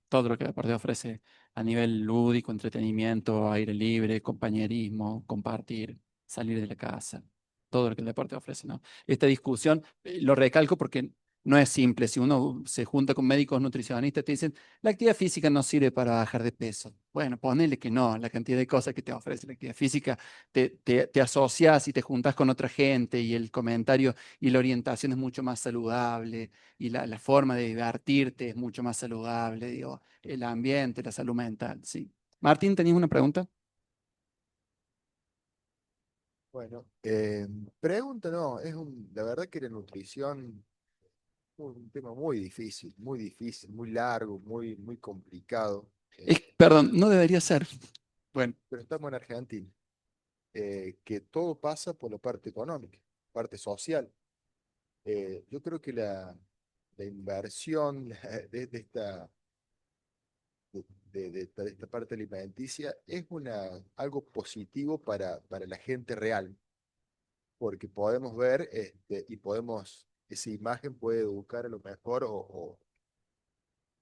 todo lo que el deporte ofrece a nivel lúdico, entretenimiento, aire libre, compañerismo, compartir, salir de la casa, todo lo que el deporte ofrece, ¿no? Esta discusión, lo recalco porque no es simple. Si uno se junta con médicos nutricionistas, te dicen, la actividad física no sirve para bajar de peso. Bueno, ponele que no, la cantidad de cosas que te ofrece la actividad física, te asocias y te juntas con otra gente y el comentario y la orientación es mucho más saludable y la forma de divertirte es mucho más saludable, digo, el ambiente, la salud mental, sí. Martín, ¿tenías una pregunta?
Bueno, pregunta no, la verdad que la nutrición es un tema muy difícil, muy largo, muy complicado,
Perdón, no debería ser. Bueno,
pero estamos en Argentina, que todo pasa por la parte económica, parte social. Yo creo que la inversión de esta, de esta parte alimenticia es algo positivo para la gente real, porque podemos ver y esa imagen puede educar a lo mejor, o no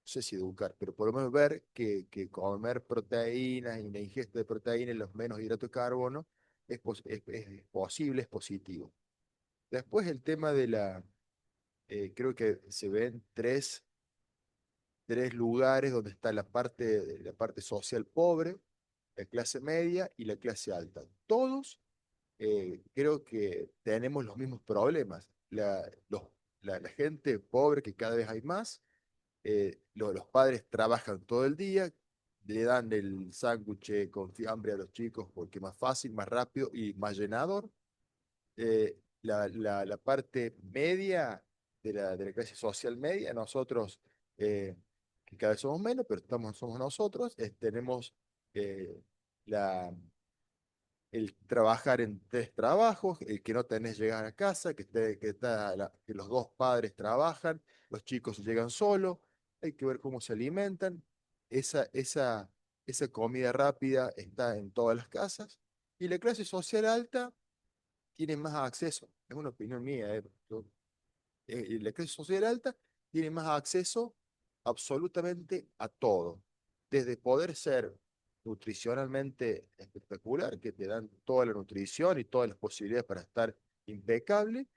sé si educar, pero podemos ver que comer proteínas y la ingesta de proteínas y los menos hidratos de carbono es posible, es positivo. Después el tema creo que se ven tres lugares donde está la parte social pobre, la clase media y la clase alta. Todos creo que tenemos los mismos problemas. La gente pobre, que cada vez hay más, los padres trabajan todo el día, le dan el sándwich con fiambre a los chicos porque es más fácil, más rápido y más llenador. La parte media de la clase social media, nosotros, que cada vez somos menos, pero somos nosotros, tenemos eh, la el trabajar en 3 trabajos, el que no tenés llegar a casa, que los dos padres trabajan, los chicos llegan solos, hay que ver cómo se alimentan. Esa, esa, esa comida rápida está en todas las casas y la clase social alta tiene más acceso, es una opinión mía, la clase social alta tiene más acceso absolutamente a todo, desde poder ser nutricionalmente espectacular, que te dan toda la nutrición y todas las posibilidades para estar impecable,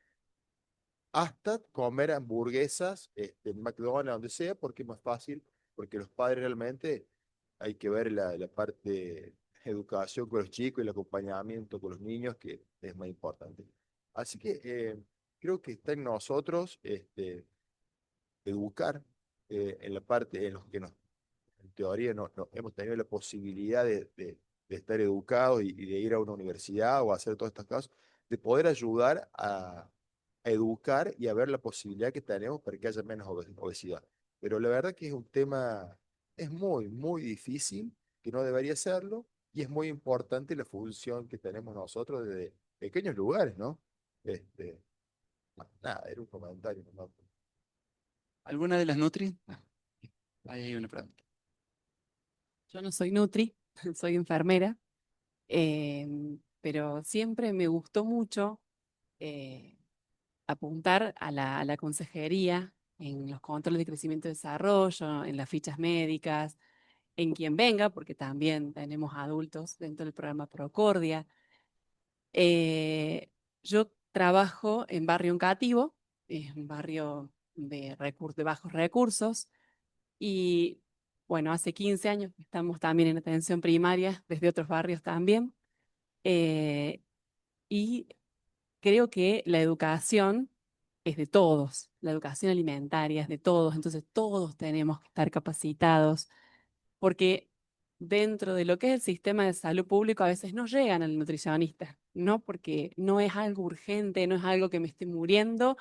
hasta comer hamburguesas en McDonald's, donde sea, porque es más fácil, porque los padres realmente hay que ver la parte de educación con los chicos y el acompañamiento con los niños, que es más importante. Así que creo que está en nosotros educar en la parte en los que en teoría no hemos tenido la posibilidad de estar educados y de ir a una universidad o hacer todas estas cosas, de poder ayudar a educar y a ver la posibilidad que tenemos para que haya menos obesidad. Pero la verdad que es un tema, es muy difícil, que no debería serlo, y es muy importante la función que tenemos nosotros desde pequeños lugares, ¿no? Este, nada, era un comentario, ¿no?
¿Alguna de las Nutri? Ahí hay una pregunta.
Yo no soy nutri, soy enfermera, pero siempre me gustó mucho eh, apuntar a la consejería en los controles de crecimiento y desarrollo, en las fichas médicas, en quien venga, porque también tenemos adultos dentro del programa Procordia. Yo trabajo en Barrio Encativo, es un barrio de bajos recursos, y bueno, hace 15 años que estamos también en atención primaria, desde otros barrios también. eh, y creo que la educación es de todos, la educación alimentaria es de todos, entonces todos tenemos que estar capacitados, porque dentro de lo que es el sistema de salud público a veces no llegan al nutricionista, ¿no? Porque no es algo urgente, no es algo que me esté muriendo,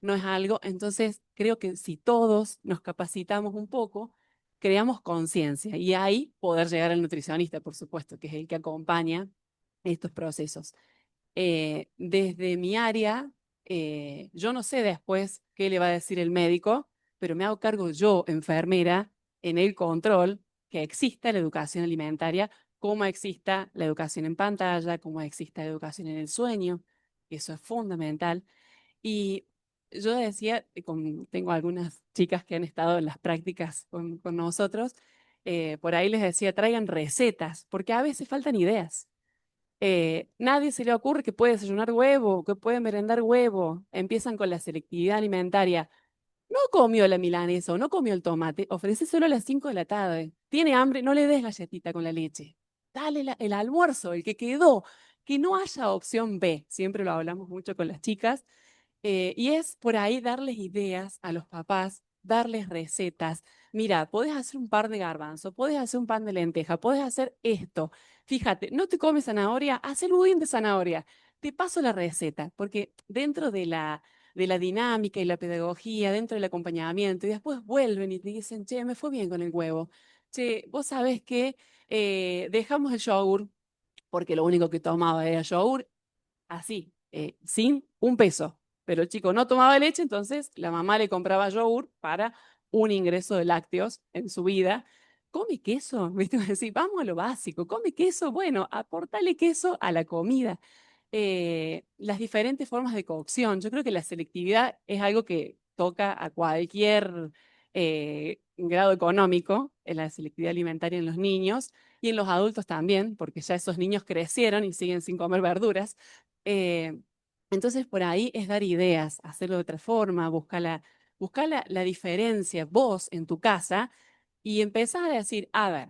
no es algo. Entonces, creo que si todos nos capacitamos un poco, creamos conciencia y ahí poder llegar al nutricionista, por supuesto, que es el que acompaña estos procesos. Desde mi área, yo no sé después qué le va a decir el médico, pero me hago cargo yo, enfermera, en el control que exista la educación alimentaria, cómo exista la educación en pantalla, cómo exista la educación en el sueño, eso es fundamental. Y yo decía, tengo algunas chicas que han estado en las prácticas con nosotros, por ahí les decía, traigan recetas, porque a veces faltan ideas. Nadie se le ocurre que puede desayunar huevo, que puede merendar huevo. Empiezan con la selectividad alimentaria. No comió la milanesa o no comió el tomate, ofrece solo a las 5 de la tarde. Tiene hambre, no le des galletita con la leche. Dale el almuerzo, el que quedó. Que no haya opción B. Siempre lo hablamos mucho con las chicas. Y es por ahí darles ideas a los papás, darles recetas. Mira, podés hacer un par de garbanzo, podés hacer un pan de lenteja, podés hacer esto. Fíjate, no te comes zanahoria, haz el budín de zanahoria. Te paso la receta, porque dentro de la dinámica y la pedagogía, dentro del acompañamiento, y después vuelven y te dicen, che, me fue bien con el huevo. Che, vos sabés que dejamos el yogur, porque lo único que tomaba era yogur, así, sin un peso. Pero el chico no tomaba leche, entonces la mamá le compraba yogur para un ingreso de lácteos en su vida. Come queso, ¿viste? Decir, vamos a lo básico, come queso, bueno, aportale queso a la comida. Las diferentes formas de cocción. Yo creo que la selectividad es algo que toca a cualquier grado económico, en la selectividad alimentaria en los niños y en los adultos también, porque ya esos niños crecieron y siguen sin comer verduras. Eh, entonces, por ahí es dar ideas, hacerlo de otra forma, buscar la diferencia vos en tu casa y empezar a decir, a ver,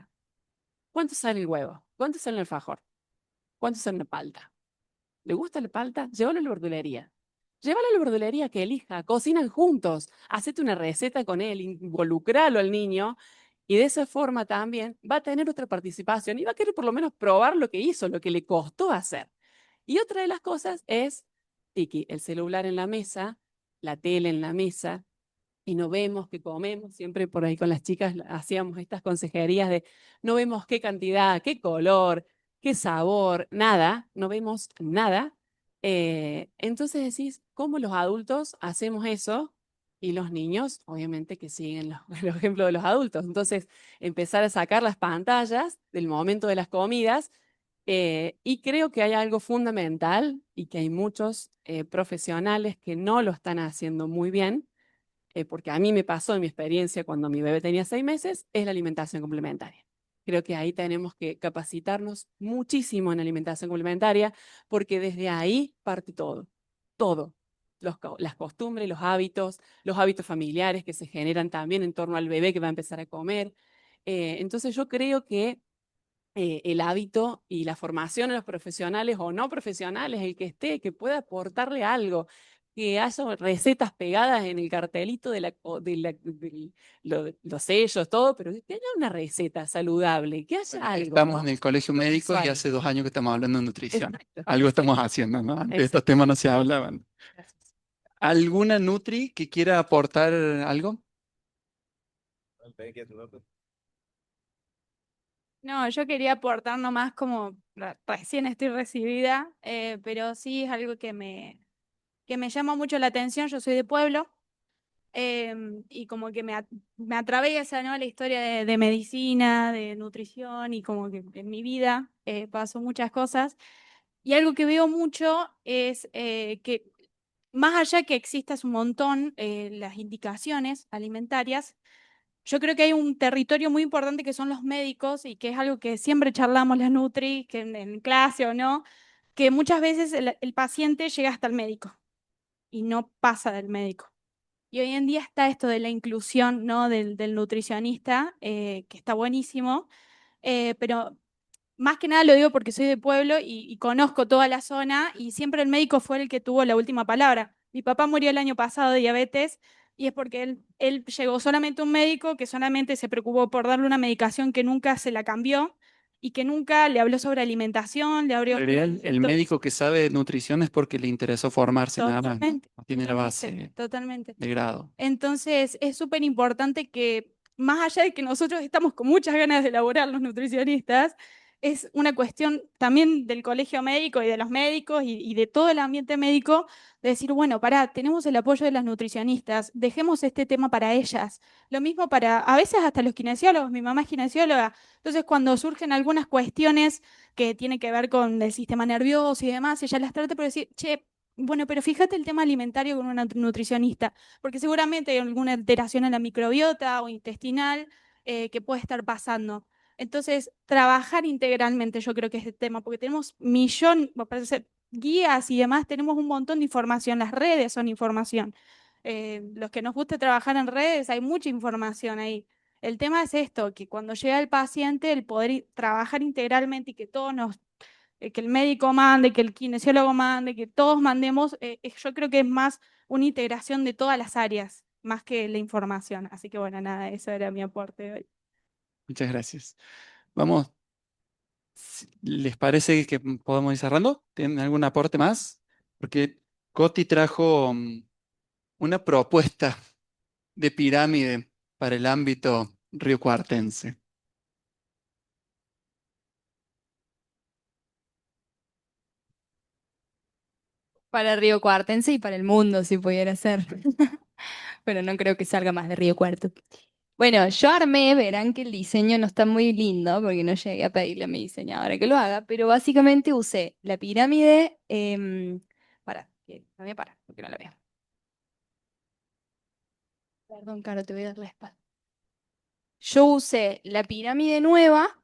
¿cuánto sale el huevo? ¿Cuánto sale el alfajor? ¿Cuánto sale una palta? ¿Le gusta la palta? Llévalo a la verdulería. Llévalo a la verdulería que elija, cocinan juntos, hacete una receta con él, involucralo al niño y de esa forma también va a tener otra participación y va a querer por lo menos probar lo que hizo, lo que le costó hacer. Y otra de las cosas es, Tiki, el celular en la mesa, la tele en la mesa, y no vemos qué comemos. Siempre por ahí con las chicas hacíamos estas consejerías de no vemos qué cantidad, qué color, qué sabor, nada, no vemos nada. Entonces decís, ¿cómo los adultos hacemos eso? Y los niños, obviamente, que siguen los ejemplos de los adultos. Entonces, empezar a sacar las pantallas del momento de las comidas. Y creo que hay algo fundamental y que hay muchos profesionales que no lo están haciendo muy bien, porque a mí me pasó en mi experiencia cuando mi bebé tenía 6 meses, es la alimentación complementaria. Creo que ahí tenemos que capacitarnos muchísimo en alimentación complementaria, porque desde ahí parte todo, todo. Las costumbres, los hábitos familiares que se generan también en torno al bebé que va a empezar a comer. Entonces yo creo que el hábito y la formación a los profesionales o no profesionales, el que esté, que pueda aportarle algo, que haya recetas pegadas en el cartelito los sellos, todo, pero que haya una receta saludable, que haya algo,
Estamos
¿no?
en el colegio médico y
Visual.
hace 2 años que estamos hablando de nutrición.
Exacto.
Algo
Sí.
estamos haciendo, ¿no? Antes estos
Exacto.
temas no se hablaban.
Gracias.
¿Alguna Nutri que quiera aportar algo?
No, yo quería aportar nomás como recién estoy recibida, pero sí es algo que me llama mucho la atención. Yo soy de pueblo, y como que me atraviesa, ¿no? La historia de medicina, de nutrición, y como que en mi vida pasó muchas cosas. Y algo que veo mucho es que más allá que existas un montón las indicaciones alimentarias, yo creo que hay un territorio muy importante que son los médicos, y que es algo que siempre charlamos las Nutri, que en clase o no, que muchas veces el paciente llega hasta el médico y no pasa del médico. Y hoy en día está esto de la inclusión, ¿no? del nutricionista, que está buenísimo, pero más que nada lo digo porque soy de pueblo y conozco toda la zona, y siempre el médico fue el que tuvo la última palabra. Mi papá murió el año pasado de diabetes, y es porque él llegó solamente un médico que solamente se preocupó por darle una medicación que nunca se la cambió y que nunca le habló sobre alimentación, le abrió...
En realidad, el médico que sabe de nutrición es porque le interesó formarse nada más,
Totalmente,
no tiene la base
totalmente.
de grado.
Entonces, es súper importante que, más allá de que nosotros estamos con muchas ganas de elaborar los nutricionistas, es una cuestión también del colegio médico y de los médicos y de todo el ambiente médico, de decir, bueno, pará, tenemos el apoyo de las nutricionistas, dejemos este tema para ellas. Lo mismo para, a veces hasta los kinesiólogos, mi mamá es kinesióloga, entonces cuando surgen algunas cuestiones que tienen que ver con el sistema nervioso y demás, ella las trata por decir, che, bueno, pero fíjate el tema alimentario con una nutricionista, porque seguramente hay alguna alteración en la microbiota o intestinal que puede estar pasando. Entonces, trabajar integralmente yo creo que es el tema, porque tenemos parece, guías y demás, tenemos un montón de información, las redes son información. Los que nos gusta trabajar en redes, hay mucha información ahí. El tema es esto, que cuando llega el paciente, el poder trabajar integralmente y que todos que el médico mande, que el kinesiólogo mande, que todos mandemos, yo creo que es más una integración de todas las áreas, más que la información. Así que bueno, nada, eso era mi aporte de hoy.
Muchas gracias. Vamos, ¿les parece que podemos ir cerrando? ¿Tienen algún aporte más? Porque Coti trajo una propuesta de pirámide para el ámbito riocuartense.
Para Río Cuartense y para el mundo, si pudiera ser. Pero no creo que salga más de Río Cuarto. Bueno, yo armé, verán que el diseño no está muy lindo porque no llegué a pedirle a mi diseñadora que lo haga, pero básicamente usé la pirámide, porque no la veo. Perdón, Caro, te voy a dar la espalda. Yo usé la pirámide nueva,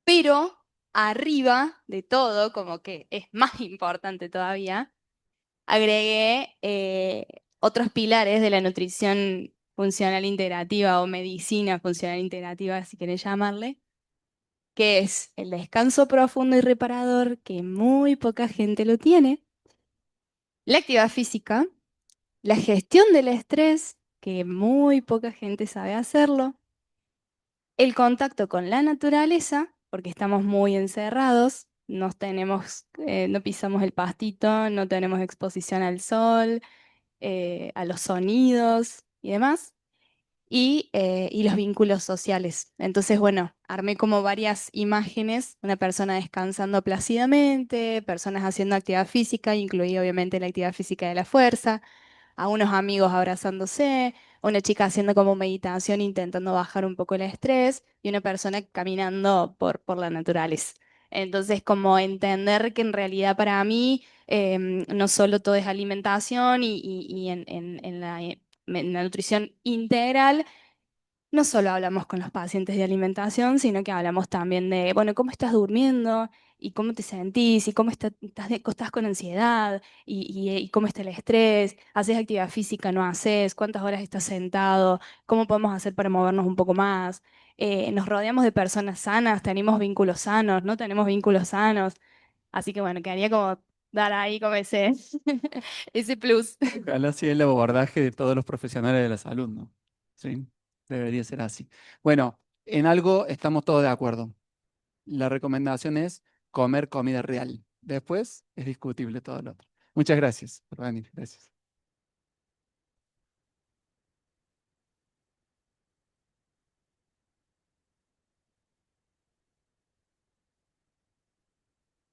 pero arriba de todo, como que es más importante todavía, agregué otros pilares de la nutrición funcional integrativa o medicina funcional integrativa, si querés llamarle, que es el descanso profundo y reparador, que muy poca gente lo tiene, la actividad física, la gestión del estrés, que muy poca gente sabe hacerlo, el contacto con la naturaleza, porque estamos muy encerrados, no pisamos el pastito, no tenemos exposición al sol, a los sonidos y demás, y los vínculos sociales. Entonces, bueno, armé como varias imágenes, una persona descansando plácidamente, personas haciendo actividad física, incluida obviamente la actividad física de la fuerza, a unos amigos abrazándose, una chica haciendo como meditación intentando bajar un poco el estrés y una persona caminando por la naturaleza. Entonces, como entender que en realidad para mí no solo todo es alimentación y en la nutrición integral, no solo hablamos con los pacientes de alimentación, sino que hablamos también de, bueno, cómo estás durmiendo y cómo te sentís y cómo estás con ansiedad y cómo está el estrés, haces actividad física, no haces, cuántas horas estás sentado, cómo podemos hacer para movernos un poco más. Nos rodeamos de personas sanas, tenemos vínculos sanos, no tenemos vínculos sanos. Así que bueno, quería como dar ahí como ese, ese plus.
Ojalá sea el abordaje de todos los profesionales de la salud, ¿no? Sí, debería ser así. Bueno, en algo estamos todos de acuerdo. La recomendación es comer comida real. Después es discutible todo lo otro. Muchas gracias por venir. Gracias.